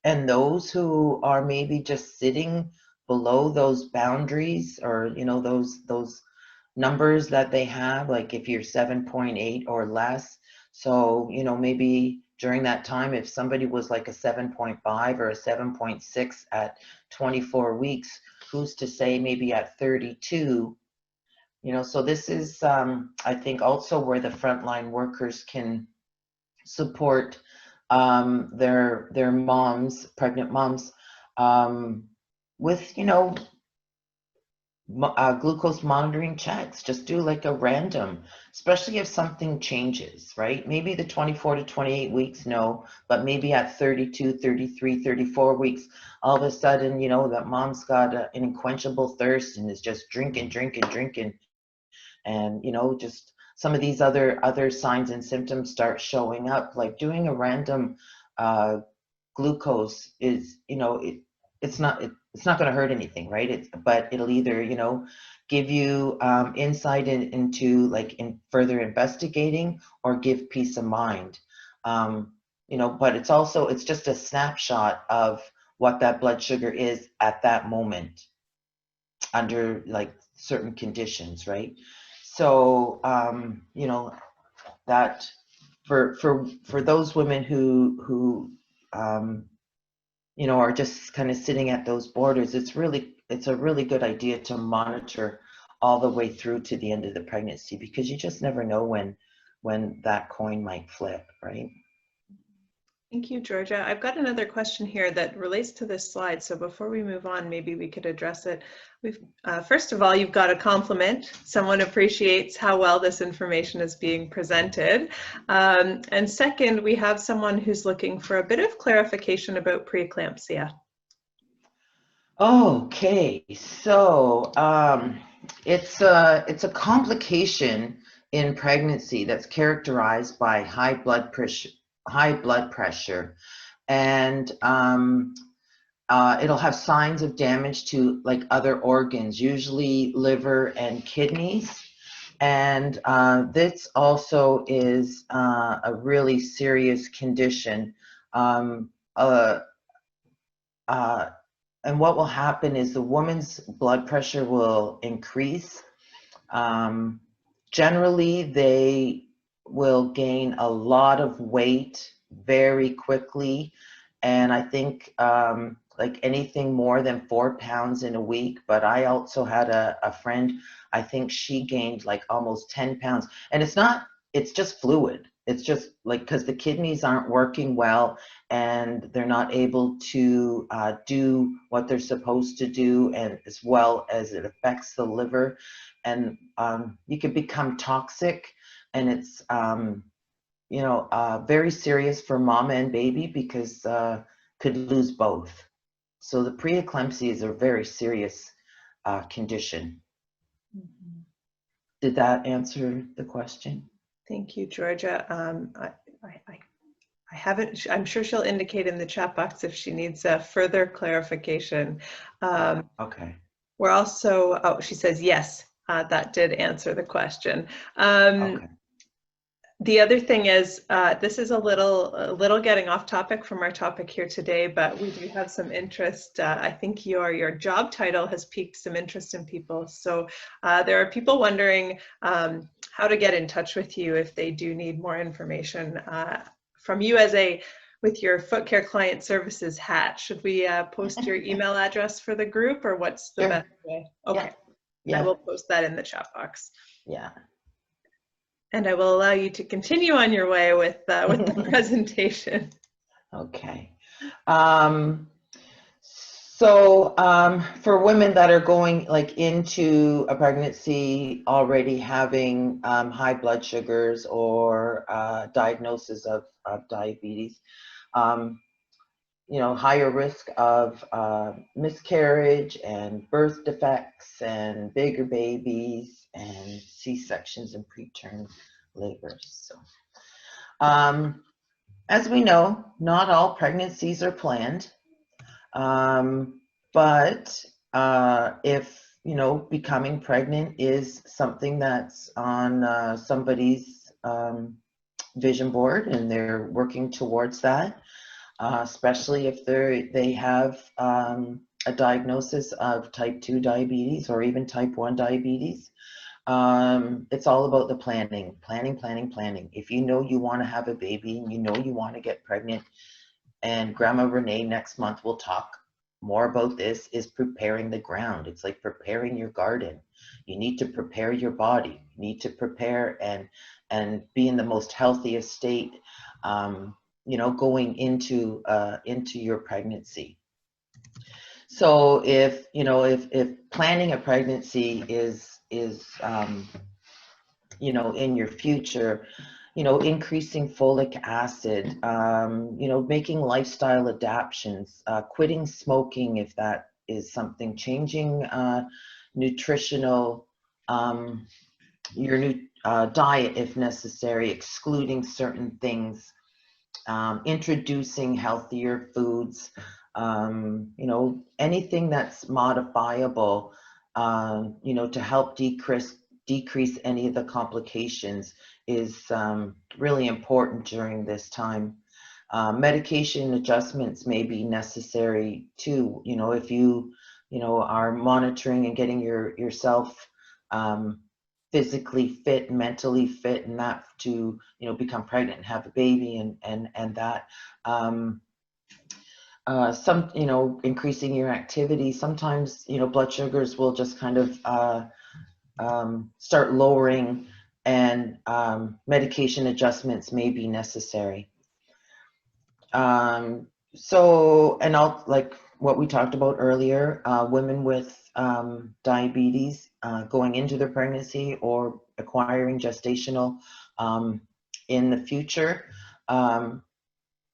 And those who are maybe just sitting below those boundaries, or, you know, those numbers that they have, like if you're 7.8 or less. So, you know, maybe during that time, if somebody was like a 7.5 or a 7.6 at 24 weeks, who's to say maybe at 32, you know. So this is, I think, also where the frontline workers can support their moms, pregnant moms, with, you know, glucose monitoring checks. Just do like a random, especially if something changes, right? Maybe the 24 to 28 weeks, no, but maybe at 32, 33, 34 weeks, all of a sudden, you know, that mom's got an unquenchable thirst and is just drinking, and, you know, just some of these other signs and symptoms start showing up. Like doing a random glucose is, you know, it's not going to hurt anything, right? But it'll either, you know, give you insight into like in further investigating, or give peace of mind. You know, but it's just a snapshot of what that blood sugar is at that moment under like certain conditions, right? So, you know, that for those women who you know, are just kind of sitting at those borders, it's a really good idea to monitor all the way through to the end of the pregnancy, because you just never know when that coin might flip, right? Thank you, Georgia. I've got another question here that relates to this slide. So before we move on, maybe we could address it. First of all, you've got a compliment. Someone appreciates how well this information is being presented. And second, we have someone who's looking for a bit of clarification about preeclampsia. Okay, so it's a complication in pregnancy that's characterized by high blood pressure, and it'll have signs of damage to like other organs, usually liver and kidneys. And this also is a really serious condition. And what will happen is the woman's blood pressure will increase. Generally, they will gain a lot of weight very quickly. And I think like anything more than 4 pounds in a week. But I also had a friend, I think she gained like almost 10 pounds. And it's just fluid. It's just like, because the kidneys aren't working well and they're not able to do what they're supposed to do, and as well as it affects the liver. And you can become toxic, and it's very serious for mama and baby, because could lose both. So the preeclampsia is a very serious condition. Mhm. Did that answer the question? Thank you, Georgia. I haven't, I'm sure she'll indicate in the chat box if she needs further clarification. Okay. We're also, oh, she says yes, that did answer the question. Okay. The other thing is, this is a little getting off topic from our topic here today, but we do have some interest. I think your job title has piqued some interest in people. So there are people wondering how to get in touch with you if they do need more information from you with your Foot Care Client Services hat. Should we post your email address for the group, or what's the best way? Okay, Yeah. I will post that in the chat box. Yeah. And I will allow you to continue on your way with the presentation. Okay. For women that are going like into a pregnancy already having high blood sugars or diagnosis of diabetes, higher risk of miscarriage and birth defects and bigger babies and C-sections and preterm labors. So, as we know, not all pregnancies are planned, but if becoming pregnant is something that's on somebody's vision board and they're working towards that, especially if they have a diagnosis of type 2 diabetes or even type 1 diabetes. It's all about the planning. If you know you want to have a baby and you know you want to get pregnant, and Grandma Renee next month will talk more about this, is preparing the ground. It's like preparing your garden. You need to prepare your body. You need to prepare and be in the most healthiest state, going into your pregnancy. So if planning a pregnancy is in your future, increasing folic acid, making lifestyle adaptations, quitting smoking if that is something, changing nutritional, your diet if necessary, excluding certain things, introducing healthier foods, anything that's modifiable, to help decrease any of the complications is really important during this time. Medication adjustments may be necessary too. If you are monitoring and getting yourself physically fit, mentally fit, and that to become pregnant and have a baby and that. Some increasing your activity. Sometimes blood sugars will just kind of start lowering, and medication adjustments may be necessary. So, and I'll, like what we talked about earlier, women with diabetes going into their pregnancy or acquiring gestational in the future,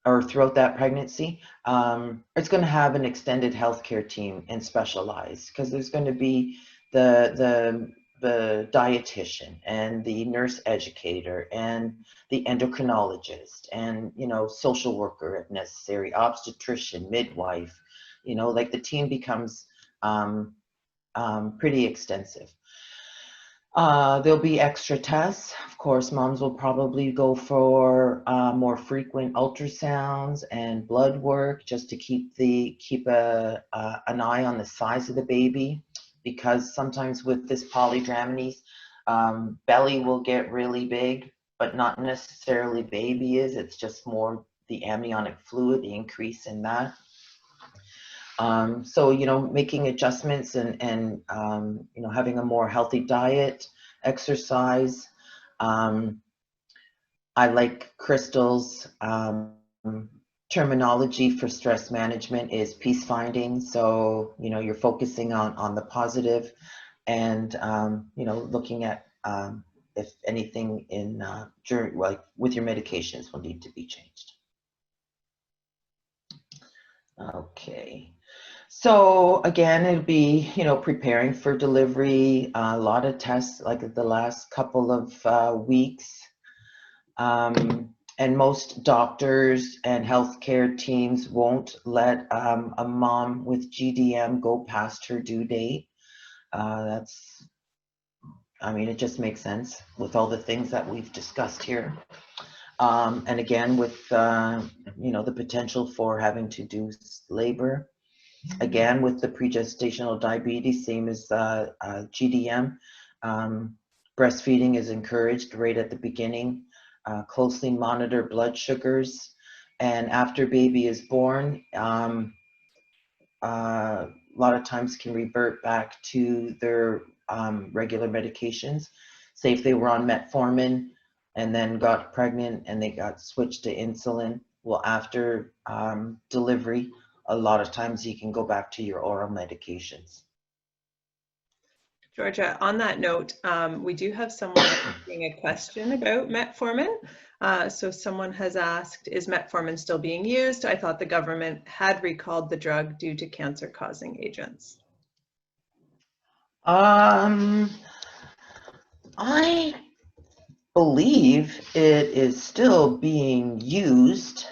or throughout that pregnancy, it's going to have an extended healthcare team and specialized, because there's going to be the dietitian and the nurse educator and the endocrinologist and social worker if necessary, obstetrician, midwife. Like the team becomes pretty extensive. There'll be extra tests. Of course, moms will probably go for more frequent ultrasounds and blood work, just to keep an eye on the size of the baby, because sometimes with this polydramnies, belly will get really big, but not necessarily baby is. It's just more the amniotic fluid, the increase in that. So, you know, making adjustments and you know, having a more healthy diet, exercise. I like crystals. Terminology for stress management is peace finding. So, you know, you're focusing on the positive and, you know, looking at if anything in during, like with your medications will need to be changed. Okay. So again, it'll be, you know, preparing for delivery, a lot of tests like the last couple of weeks. And most doctors and healthcare teams won't let a mom with GDM go past her due date. That's, I mean, it just makes sense with all the things that we've discussed here. And again, with, you know, the potential for having to do labor. Again, with the pregestational diabetes, same as GDM, breastfeeding is encouraged right at the beginning. Closely monitor blood sugars, and after baby is born, a lot of times can revert back to their regular medications. Say if they were on metformin and then got pregnant and they got switched to insulin, well, after delivery, a lot of times you can go back to your oral medications. Georgia, on that note, we do have someone asking a question about metformin. So someone has asked, is metformin still being used? I thought the government had recalled the drug due to cancer-causing agents. I believe it is still being used.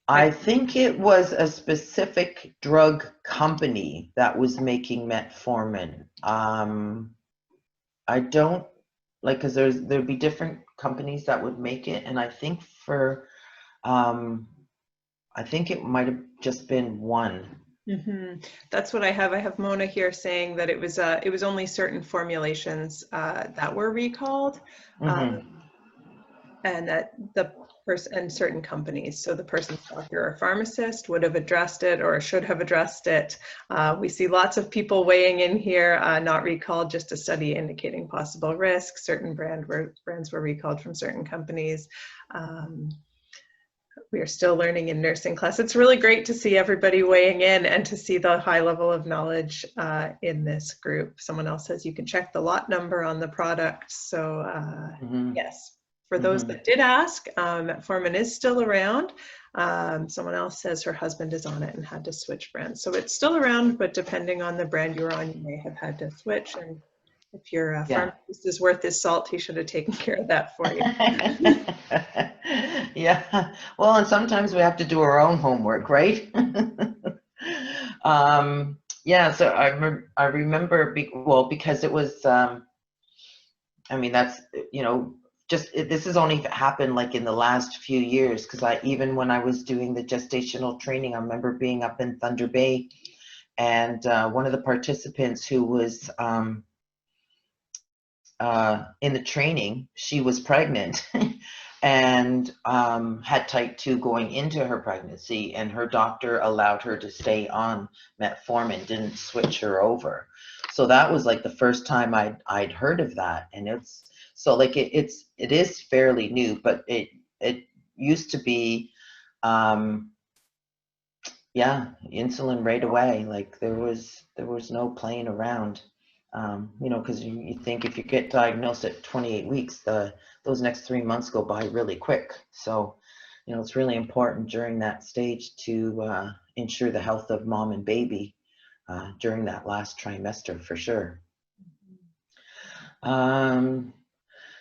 I think it was a specific drug company that was making metformin. I don't like, because there'd be different companies that would make it, and I think for I think it might have just been one. Mm-hmm. That's what I have. I have Mona here saying that it was only certain formulations that were recalled, and that the person and certain companies. So the person's doctor or pharmacist would have addressed it or should have addressed it. We see lots of people weighing in here, not recalled, just a study indicating possible risk. Certain brands were recalled from certain companies. We are still learning in nursing class. It's really great to see everybody weighing in and to see the high level of knowledge in this group. Someone else says you can check the lot number on the product. So yes. For those that did ask, metformin is still around. Someone else says her husband is on it and had to switch brands. So it's still around, but depending on the brand you're on, you may have had to switch. And if your pharmacist is worth his salt, he should have taken care of that for you. Yeah, well, and sometimes we have to do our own homework, right? Yeah, so I remember, well, because it was, I mean, that's, you know, just this has only happened like in the last few years, because even when I was doing the gestational training, I remember being up in Thunder Bay, and one of the participants who was in the training, she was pregnant and had type 2 going into her pregnancy, and her doctor allowed her to stay on metformin, didn't switch her over. So that was like the first time I'd heard of that, and it's so like it is fairly new, but it used to be yeah, insulin right away. Like there was no playing around. You know, because you think if you get diagnosed at 28 weeks, those next 3 months go by really quick. So, you know, it's really important during that stage to ensure the health of mom and baby during that last trimester for sure.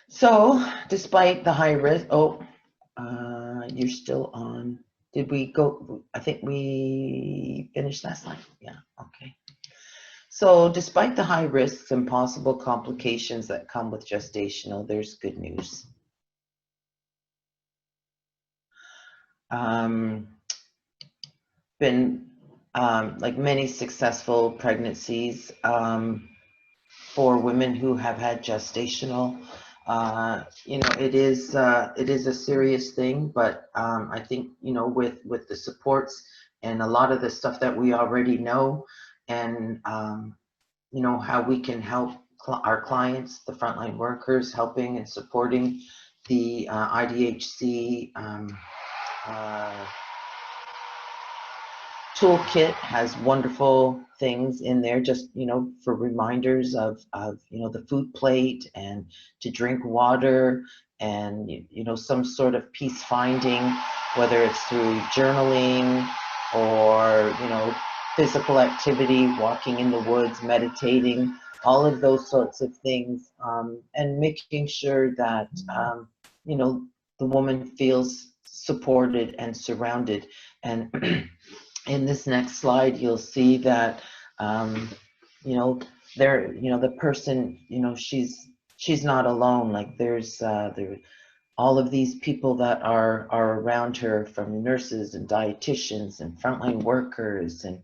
So, despite the high risk, you're still on. Did we go? I think we finished that slide. Yeah, okay. So despite the high risks and possible complications that come with gestational, there's good news. Been like many successful pregnancies for women who have had gestational. You know, it is a serious thing, but I think, you know, with the supports and a lot of the stuff that we already know, and you know, how we can help our clients, the frontline workers, helping and supporting the IDHC toolkit has wonderful things in there, just, you know, for reminders of you know, the food plate, and to drink water, and you know, some sort of peace finding, whether it's through journaling or, you know, physical activity, walking in the woods, meditating, all of those sorts of things, and making sure that you know, the woman feels supported and surrounded. And in this next slide, you'll see that, you know, you know, the person, you know, she's not alone. Like there's all of these people that are around her, from nurses and dietitians and frontline workers and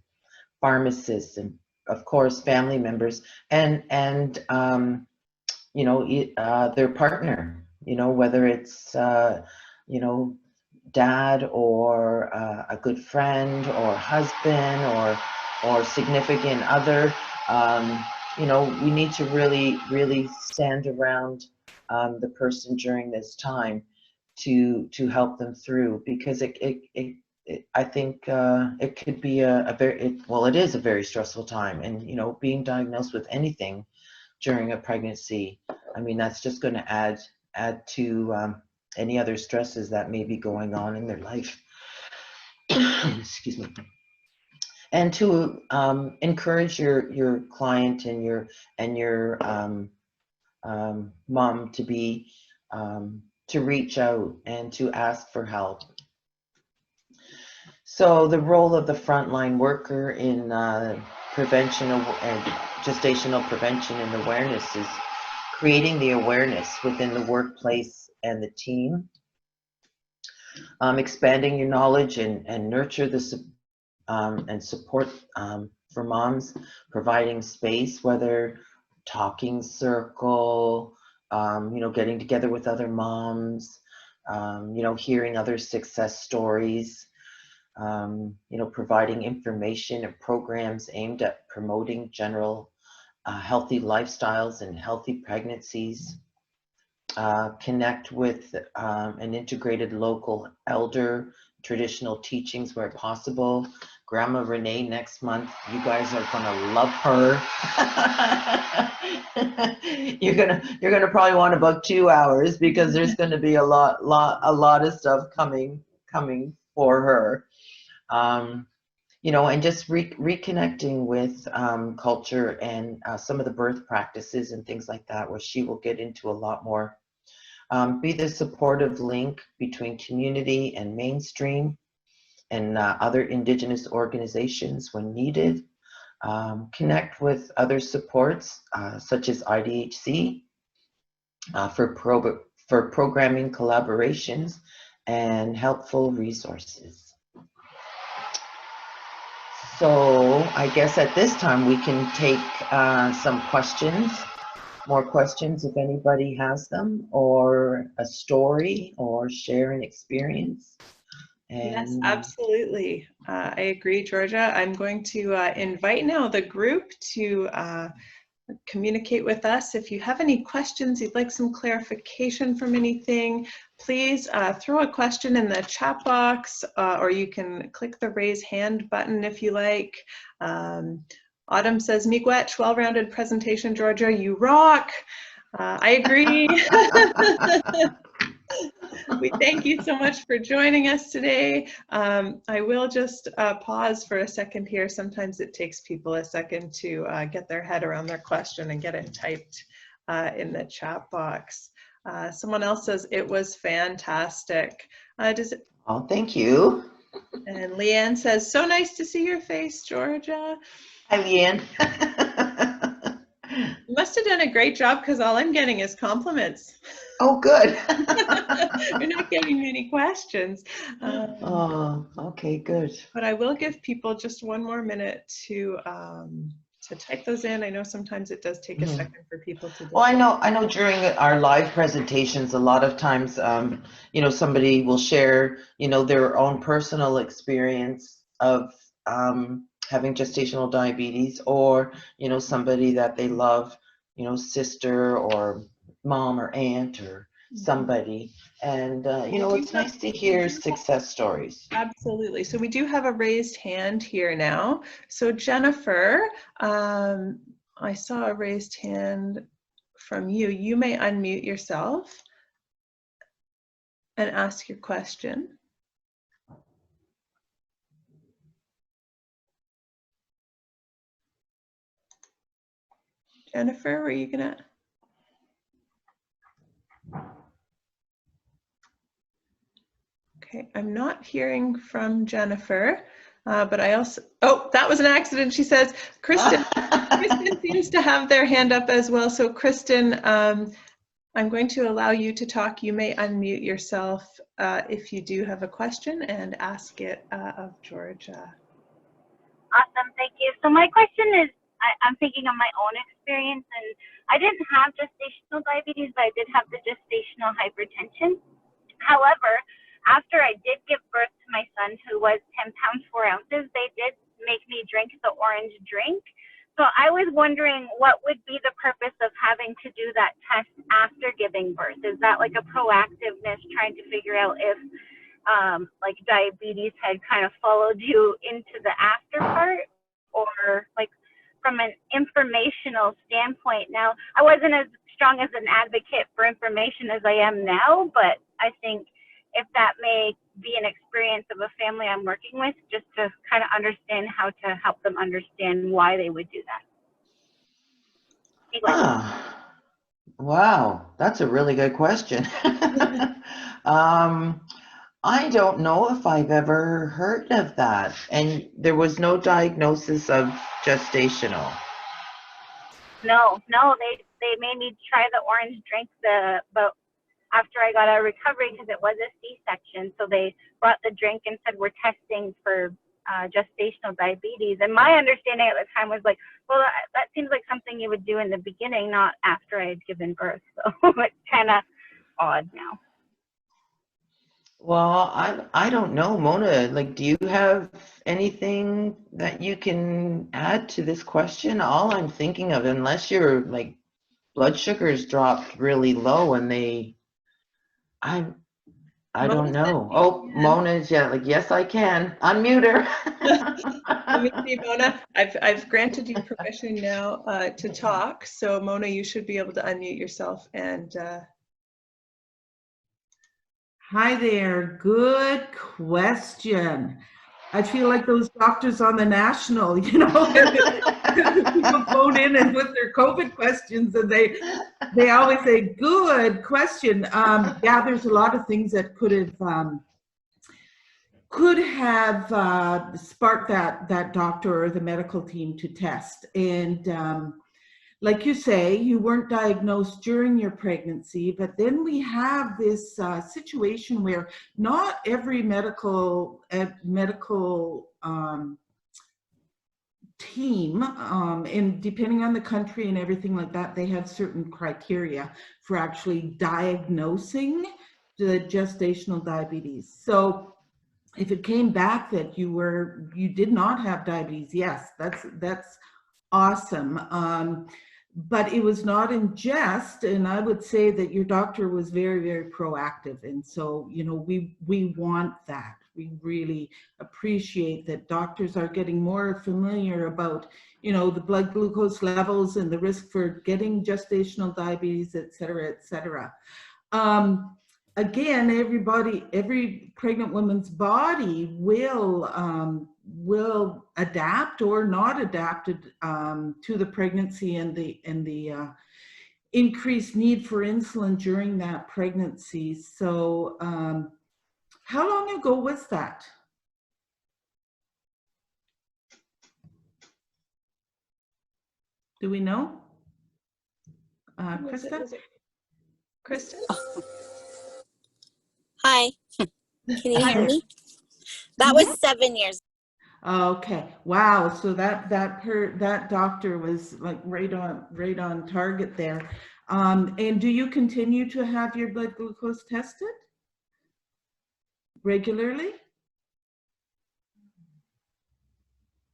pharmacists, and of course family members, and you know, their partner, you know, whether it's you know, dad, or a good friend, or husband, or significant other. You know, we need to really stand around the person during this time to help them through, because I think it could be a very, well, it is a very stressful time. And you know, being diagnosed with anything during a pregnancy, I mean, that's just going to add to any other stresses that may be going on in their life. Excuse me. And to encourage your client and your mom to be to reach out and to ask for help. So the role of the frontline worker in prevention and gestational prevention and awareness is creating the awareness within the workplace and the team, expanding your knowledge and nurture the and support for moms, providing space, whether talking circle, you know, getting together with other moms, you know, hearing other success stories, you know, providing information and programs aimed at promoting general healthy lifestyles and healthy pregnancies. Connect with an integrated local elder, traditional teachings where possible. Grandma Renee next month, you guys are gonna love her. you're gonna probably want to book 2 hours, because there's gonna be a lot of stuff coming for her. You know, and just reconnecting with culture and some of the birth practices and things like that, where she will get into a lot more. Be the supportive link between community and mainstream and other Indigenous organizations when needed. Connect with other supports such as IDHC for programming collaborations and helpful resources. So I guess at this time we can take some questions, more questions if anybody has them, or a story, or share an experience. And yes, absolutely. I agree, Georgia. I'm going to invite now the group to communicate with us. If you have any questions, you'd like some clarification from anything, please throw a question in the chat box, or you can click the raise hand button if you like. Autumn says, miigwech, well-rounded presentation, Georgia, you rock. I agree. We thank you so much for joining us today. I will just pause for a second here. Sometimes it takes people a second to get their head around their question and get it typed in the chat box. Someone else says, it was fantastic. Oh, thank you. And Leanne says, so nice to see your face, Georgia. Hi, Leanne. You must have done a great job, because all I'm getting is compliments. Oh, good. You're not getting many questions. Oh, okay, good. But I will give people just one more minute to type those in. I know sometimes it does take a second for people to. Well, I know during our live presentations, a lot of times, you know, somebody will share, you know, their own personal experience of having gestational diabetes, or, you know, somebody that they love, you know, sister or mom or aunt or somebody. And, you know, it's nice to hear success stories. Absolutely. So we do have a raised hand here now. So Jennifer, I saw a raised hand from you. You may unmute yourself and ask your question. Jennifer, were you gonna? Okay, I'm not hearing from Jennifer, but I also, oh, that was an accident, she says. Kristen, Kristen seems to have their hand up as well. So Kristen, I'm going to allow you to talk. You may unmute yourself if you do have a question and ask it of Georgia. Awesome, thank you. So my question is, I'm thinking of my own experience, and I didn't have gestational diabetes, but I did have the gestational hypertension. However, after I did give birth to my son, who was 10 pounds 4 ounces, they did make me drink the orange drink. So I was wondering, what would be the purpose of having to do that test after giving birth? Is that like a proactiveness, trying to figure out if like diabetes had kind of followed you into the after part, or like from an informational standpoint? Now, I wasn't as strong as an advocate for information as I am now, but I think if that may be an experience of a family I'm working with, just to kind of understand how to help them understand why they would do that. Wow, that's a really good question. I don't know if I've ever heard of that. And there was no diagnosis of gestational. No, they made me try the orange drink but after I got out of recovery, because it was a C-section. So they brought the drink and said, we're testing for gestational diabetes. And my understanding at the time was like, well, that seems like something you would do in the beginning, not after I had given birth. So it's kind of odd now. Well, I don't know, Mona, like, do you have anything that you can add to this question? All I'm thinking of, unless your like blood sugars dropped really low and I don't know. Oh, Mona's, yeah, like, yes, I can. Unmute her. Let me see, Mona. I've granted you permission now to talk. So Mona, you should be able to unmute yourself and Hi there, good question. I feel like those doctors on the National, you know, people phone in and with their COVID questions, and they always say, good question. Yeah, there's a lot of things that could have sparked that doctor or the medical team to test. And like you say, you weren't diagnosed during your pregnancy, but then we have this situation where not every medical team, and depending on the country and everything like that, they have certain criteria for actually diagnosing the gestational diabetes. So if it came back that you did not have diabetes, yes, that's awesome. But it was not in jest, and I would say that your doctor was very, very proactive. And so, you know, we want that. We really appreciate that doctors are getting more familiar about, you know, the blood glucose levels and the risk for getting gestational diabetes, et cetera, et cetera. Again, every pregnant woman's body will adapt or not adapted to the pregnancy and the increased need for insulin during that pregnancy. So how long ago was that? Do we know? Krista? Kristen? Hi, can you hear me? That was 7 years. Okay. Wow. So that doctor was like right on target there. And do you continue to have your blood glucose tested regularly?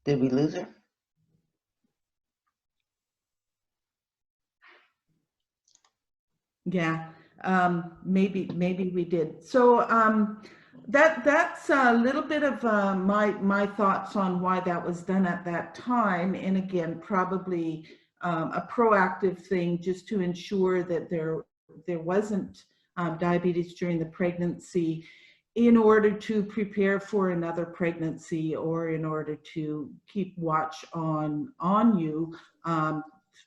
Did we lose her? Yeah. Maybe we did. So that's a little bit of my thoughts on why that was done at that time. And again, probably a proactive thing just to ensure that there wasn't diabetes during the pregnancy, in order to prepare for another pregnancy, or in order to keep watch on you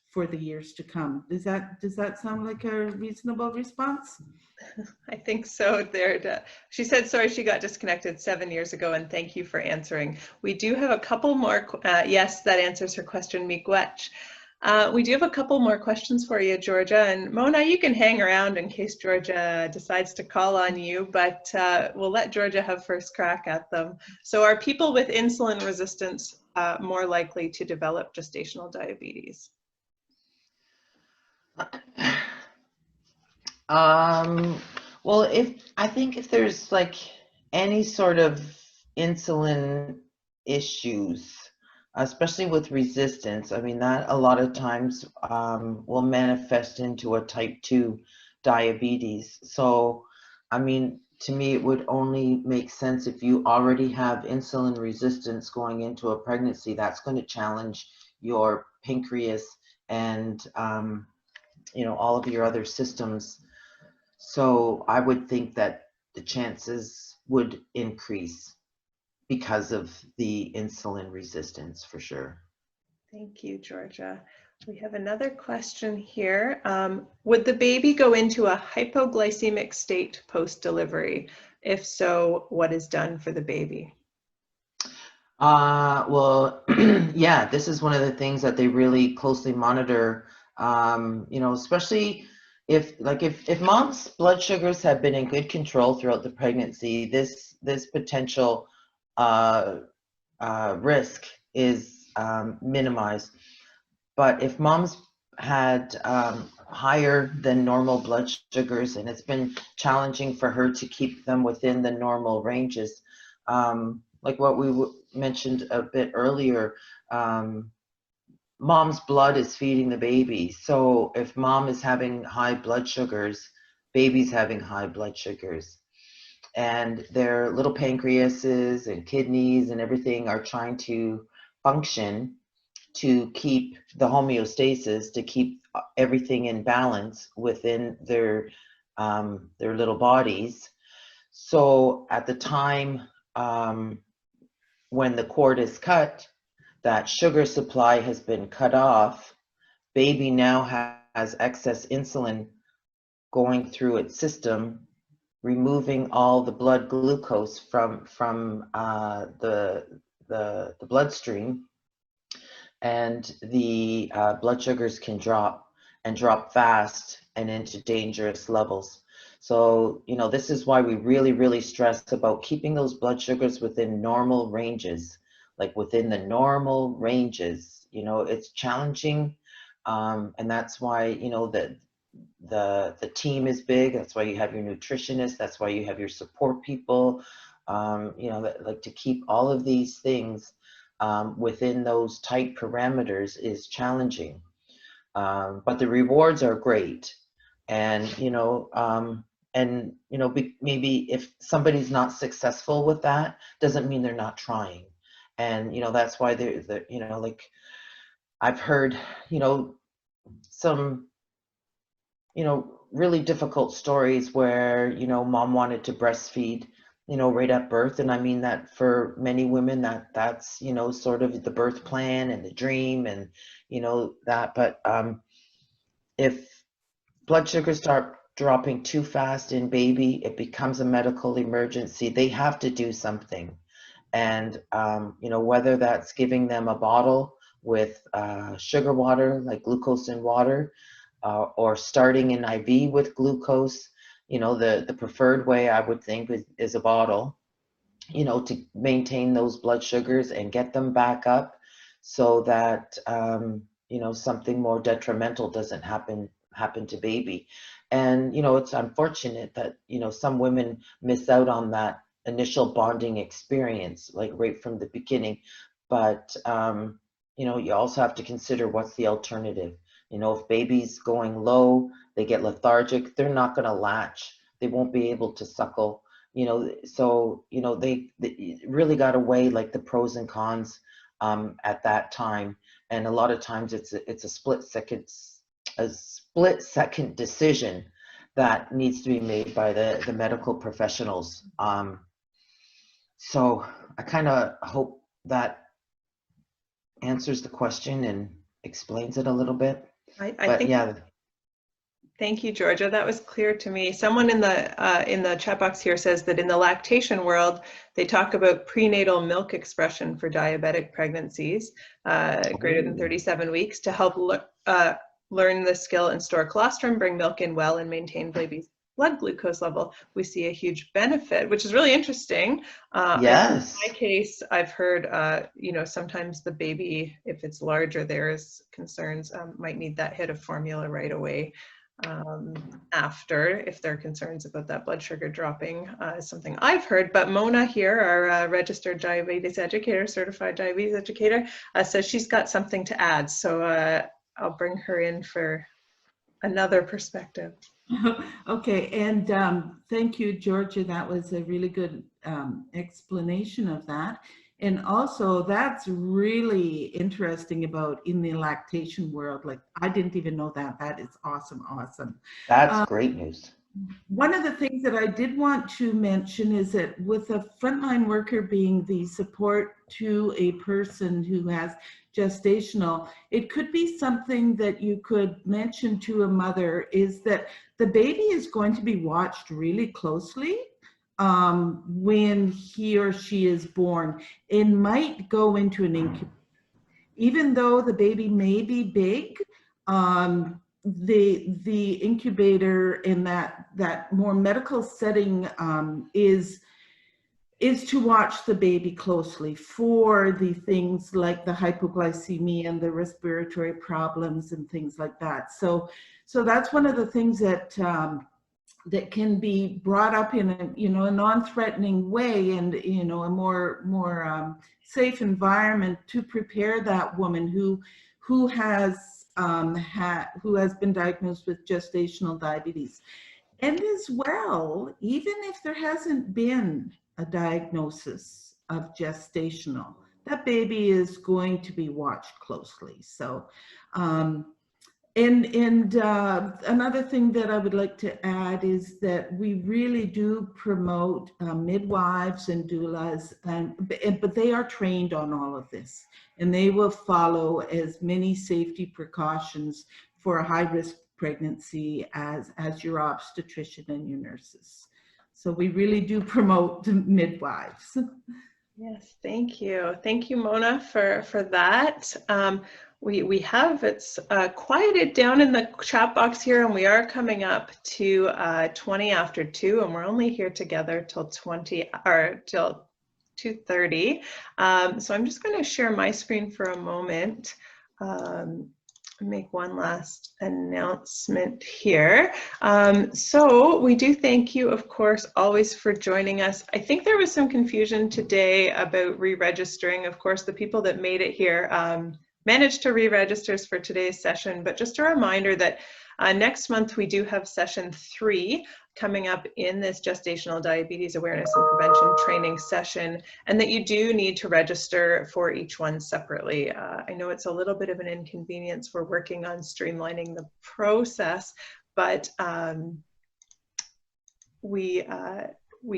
for the years to come. Does that sound like a reasonable response? I think so. She said, sorry, she got disconnected 7 years ago, and thank you for answering. We do have a couple more. Yes, that answers her question, Miigwech. We do have a couple more questions for you, Georgia. And Mona, you can hang around in case Georgia decides to call on you, but we'll let Georgia have first crack at them. So are people with insulin resistance more likely to develop gestational diabetes? Well, I think if there's like any sort of insulin issues, especially with resistance, I mean, that a lot of times will manifest into a type 2 diabetes. So, I mean, to me, it would only make sense if you already have insulin resistance going into a pregnancy. That's going to challenge your pancreas and, all of your other systems. So I would think that the chances would increase because of the insulin resistance, for sure. Thank you, Georgia. We have another question here. Would the baby go into a hypoglycemic state post-delivery? If so, what is done for the baby? Well, yeah, this is one of the things that they really closely monitor, especially if mom's blood sugars have been in good control throughout the pregnancy, this potential risk is minimized. But if mom's had higher than normal blood sugars, and it's been challenging for her to keep them within the normal ranges, like what we mentioned a bit earlier, mom's blood is feeding the baby. So if mom is having high blood sugars, baby's having high blood sugars. And their little pancreases and kidneys and everything are trying to function to keep the homeostasis, to keep everything in balance within their little bodies. So at the time when the cord is cut, that sugar supply has been cut off, baby now has excess insulin going through its system, removing all the blood glucose from the bloodstream, and the blood sugars can drop fast and into dangerous levels. So, this is why we really, really stress about keeping those blood sugars within normal ranges, like within the normal ranges. It's challenging, and that's why, the team is big. That's why you have your nutritionist. That's why you have your support people, that like to keep all of these things within those tight parameters is challenging. But the rewards are great. And, maybe if somebody's not successful with that, doesn't mean they're not trying. And, that's why like I've heard, some, really difficult stories where, mom wanted to breastfeed, right at birth. And I mean that for many women that's, sort of the birth plan and the dream and, that. But if blood sugars start dropping too fast in baby, it becomes a medical emergency. They have to do something. And, whether that's giving them a bottle with sugar water, like glucose in water, or starting an IV with glucose, the preferred way I would think is a bottle. you know, to maintain those blood sugars and get them back up so that, you know, something more detrimental doesn't happen to baby. And, you know, it's unfortunate that, you know, some women miss out on that initial bonding experience, like right from the beginning. But, you know, you also have to consider what's the alternative. You know, if baby's going low, they get lethargic, they're not going to latch. They won't be able to suckle, you know. So, you know, they really got to weigh like the pros and cons at that time. And a lot of times it's a split second decision that needs to be made by the medical professionals. So I kind of hope that answers the question and explains it a little bit. I think, yeah. Thank you, Georgia. That was clear to me. Someone in the chat box here says that in the lactation world, they talk about prenatal milk expression for diabetic pregnancies greater than 37 weeks to help learn the skill and store colostrum, bring milk in well, and maintain baby's blood glucose level. We see a huge benefit, which is really interesting. Yes. In my case, I've heard, you know, sometimes the baby, if it's larger, there's concerns, might need that hit of formula right away. After, if there are concerns about that blood sugar dropping, is something I've heard. But Mona here, our registered diabetes educator, certified diabetes educator, says she's got something to add. So I'll bring her in for another perspective. Okay, and thank you, Georgia. That was a really good explanation of that. And also, that's really interesting about in the lactation world. Like, I didn't even know that. That is awesome, awesome. That's great news. One of the things that I did want to mention is that with a frontline worker being the support to a person who has gestational, it could be something that you could mention to a mother is that the baby is going to be watched really closely when he or she is born. It might go into an incubator. Even though the baby may be big, the incubator in that more medical setting is to watch the baby closely for the things like the hypoglycemia and the respiratory problems and things like that. So that's one of the things that that can be brought up in a, you know, a non-threatening way, and, you know, a more safe environment to prepare that woman who has been diagnosed with gestational diabetes. And as well, even if there hasn't been a diagnosis of gestational, that baby is going to be watched closely. So another thing that I would like to add is that we really do promote midwives and doulas, but they are trained on all of this, and they will follow as many safety precautions for a high-risk pregnancy as your obstetrician and your nurses. So we really do promote midwives. Yes, thank you. Thank you, Mona, for that. We have, it's quieted down in the chat box here, and we are coming up to 20 after 2, and we're only here together till 2:30. So I'm just going to share my screen for a moment. Make one last announcement here. So we do thank you, of course, always for joining us. I think there was some confusion today about re-registering. Of course, the people that made it here managed to re-register for today's session, but just a reminder that next month we do have session 3 coming up in this gestational diabetes awareness and prevention training session, and that you do need to register for each one separately. I know it's a little bit of an inconvenience. We're working on streamlining the process, but we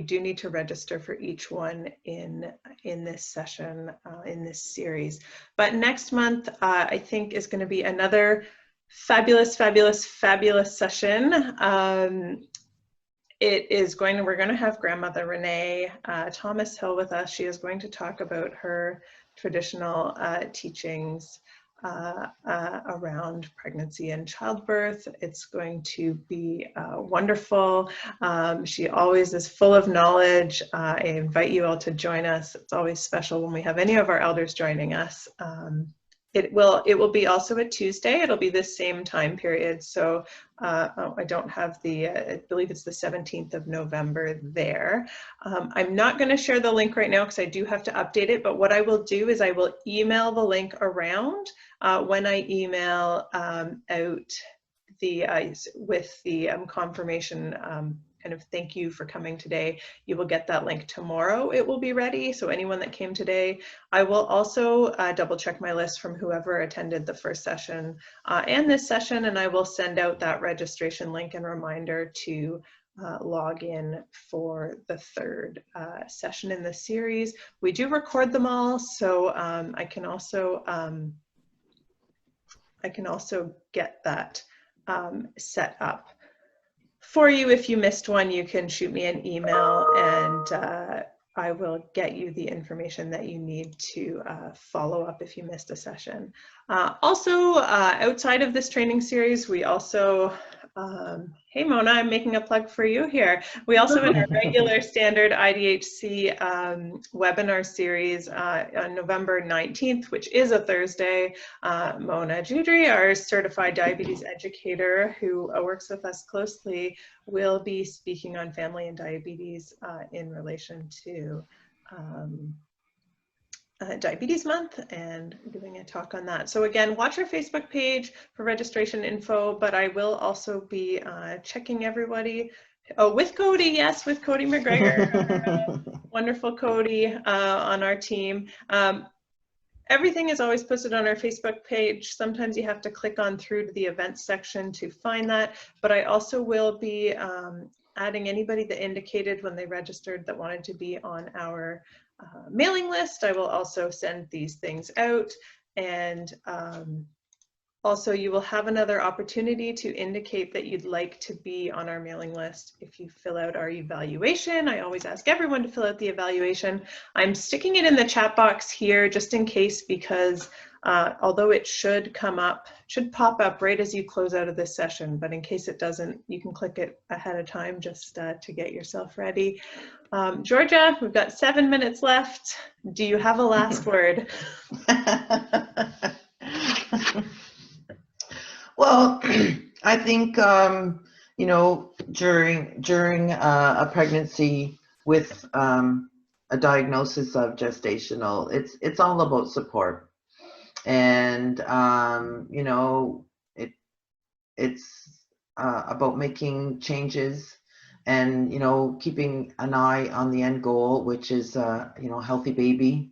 do need to register for each one in this session, in this series. But next month, I think, is going to be another fabulous, fabulous, fabulous session. We're going to have grandmother Renee Thomas Hill with us. She is going to talk about her traditional teachings around pregnancy and childbirth. It's going to be wonderful. She always is full of knowledge. I invite you all to join us. It's always special when we have any of our elders joining us. It will be also a Tuesday. It'll be the same time period. So I don't have I believe it's the 17th of November there. I'm not going to share the link right now because I do have to update it. But what I will do is I will email the link around when I email out with the confirmation kind of thank you for coming today. You will get that link tomorrow. It will be ready. So anyone that came today, I will also double check my list from whoever attended the first session and this session, and I will send out that registration link and reminder to log in for the third session in the series. We do record them all, so I can also get that set up for you. If you missed one, you can shoot me an email and I will get you the information that you need to follow up if you missed a session. Also, outside of this training series, we also, hey Mona, I'm making a plug for you here. We also in our regular standard IDHC webinar series on November 19th, which is a Thursday, Mona Judri, our certified diabetes educator who works with us closely, will be speaking on family and diabetes in relation to Diabetes Month and doing a talk on that. So again, watch our Facebook page for registration info, but I will also be checking everybody. Oh, with Cody, yes, with Cody McGregor, wonderful Cody on our team. Everything is always posted on our Facebook page. Sometimes you have to click on through to the events section to find that, but I also will be adding anybody that indicated when they registered that wanted to be on our mailing list. I will also send these things out, and also you will have another opportunity to indicate that you'd like to be on our mailing list if you fill out our evaluation. I always ask everyone to fill out the evaluation. I'm sticking it in the chat box here just in case, because although it should pop up right as you close out of this session, but in case it doesn't, you can click it ahead of time just to get yourself ready. Georgia, we've got 7 minutes left. Do you have a last word? Well, I think, you know, during a pregnancy with a diagnosis of gestational, it's all about support. And, you know, it's about making changes and, you know, keeping an eye on the end goal, which is, you know, healthy baby,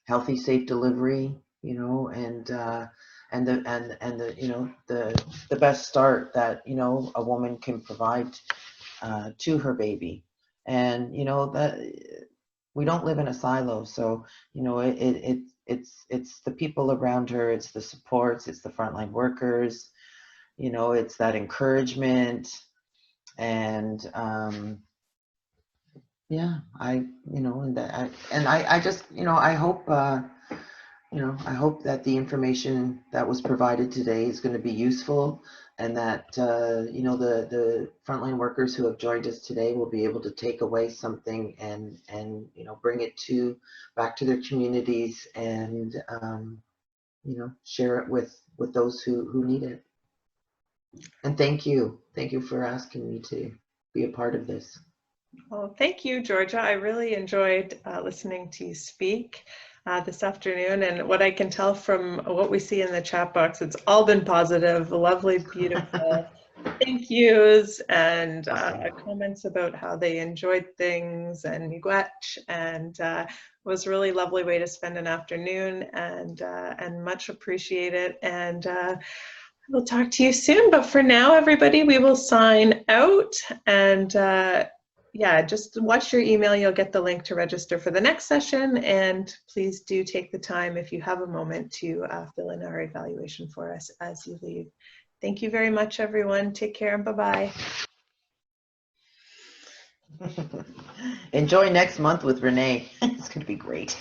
healthy, safe delivery, you know, and the you know, the best start that, you know, a woman can provide to her baby. And, you know, that we don't live in a silo. So, you know, it's the people around her, it's the supports, it's the frontline workers, you know, it's that encouragement. And yeah, I just, you know, I hope, you know, I hope that the information that was provided today is going to be useful, and that, you know, the frontline workers who have joined us today will be able to take away something and you know, bring it back to their communities and, you know, share it with those who need it. And thank you for asking me to be a part of this. Well, thank you, Georgia. I really enjoyed listening to you speak this afternoon, and what I can tell from what we see in the chat box, it's all been positive, lovely, beautiful thank yous, and comments about how they enjoyed things, and miigwech, and it was a really lovely way to spend an afternoon, and much appreciated. And we'll talk to you soon, but for now, everybody, we will sign out. And yeah, just watch your email. You'll get the link to register for the next session. And please do take the time, if you have a moment, to fill in our evaluation for us as you leave. Thank you very much, everyone. Take care and bye-bye. Enjoy next month with Renee. It's going to be great.